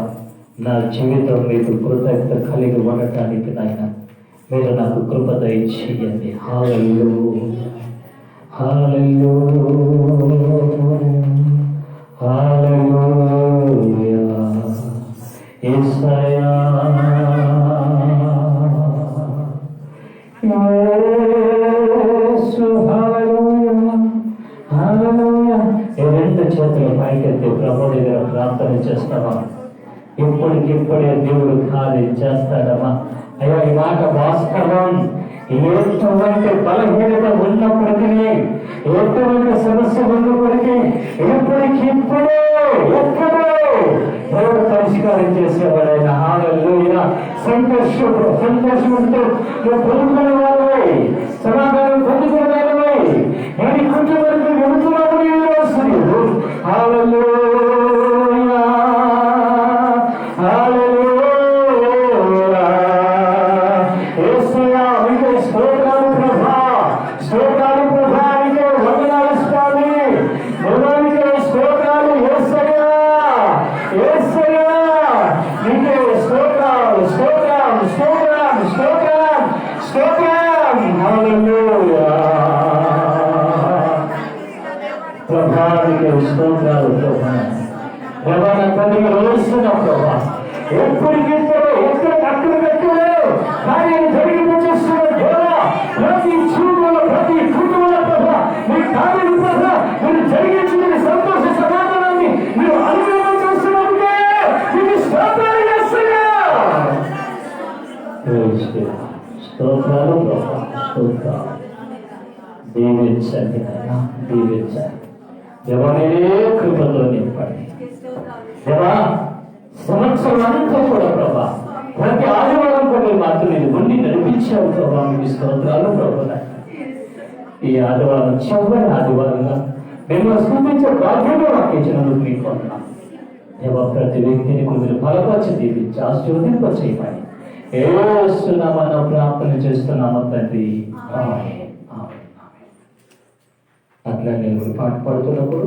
నా జీవితం మీకు కృతజ్ఞత కలిగి ఉండటానికి నాయన మీరు నాకు కృప దయచేయండి. హల్లెలూయా, హల్లెలూయా, యేసయ్యా. రెండు చేతులు పైకెత్తి ప్రభు దగ్గర ప్రార్థన చేస్తావా? ఇప్పటికిప్పుడే దేవుడు కార్యం చేస్తాడమ్మా. అయ్యా, ఈ మాట వాస్తవం. ఎటువంటి బలహీనత ఉన్నప్పటికీ, ఎటువంటి సమస్య ఉన్నప్పటికీ ఇప్పటికిప్పుడే ఎక్కడో దేవుడు పరిష్కారం చేసేవాడైనా. హల్లెలూయా. సంతోషంతో నువ్వు పొందుకునే వాళ్ళవై, సమాధానం పొందుకునే వాళ్ళవై నేను కొంచెం వరకు వెళుతున్నామని వస్తుంది. హల్లెలూయా, హల్లెలూయా. యేసయ్యా, నీకే స్తోత్రాలు ప్రభా, స్తోత్రాలు ప్రభా, నీకే వందనాలు స్వామి, నీకే స్తోత్రాలు యేసయ్యా, యేసయ్యా, నీకే స్తోత్రాలు, స్తోత్రం, స్తోత్రం, స్తోత్రం, స్తోత్రం. హల్లెలూయా. ప్రభానికి స్తోత్రాలు ప్రభా. ప్రభా, నా తండ్రికి రోజుస్తున్నావు ప్రభా. ఎప్పటికిప్పుడు ఎక్కడ కార్యాన్ని జరిగించేస్తున్న ద్వారా ప్రతి జీవితంలో ప్రతి కుటుంబంలో ప్రభా మీ కార్యం ప్రభా మీరు జరిగించిన సంతోష సమాధానాన్ని మీరు అనుభవం చేస్తున్నట్టుగా మీకు స్తోత్రాలు చేస్తున్నా. స్తోత్రాలు ప్రభా, స్తోత్రాలు. దీవించండి నాయనా, దీవించండి. ఎవరే కృపతో నింపండి దేవా. సంవత్సరం అంతా కూడా ప్రభా ప్రతి ఆదివారం కూడా మాత్రం నేను ఉండి నడిపించావు ప్రభా. మీకు స్తోత్రాలు ప్రభా. ఈ ఆదివారం చివరి ఆదివారంగా మిమ్మల్ని స్థుతించే బాధ్యత మాకు ఇచ్చినందుకు మీకు వందనాలు దేవా. ప్రతి వ్యక్తిని మీరు బలపరిచి దీవించి ఆశీర్వదింపచేయమని యేసు నామమున ప్రార్థన చేస్తున్నాము తండ్రి. ఆమేన్. అట్లా నేను పాట పాడుతున్నప్పుడు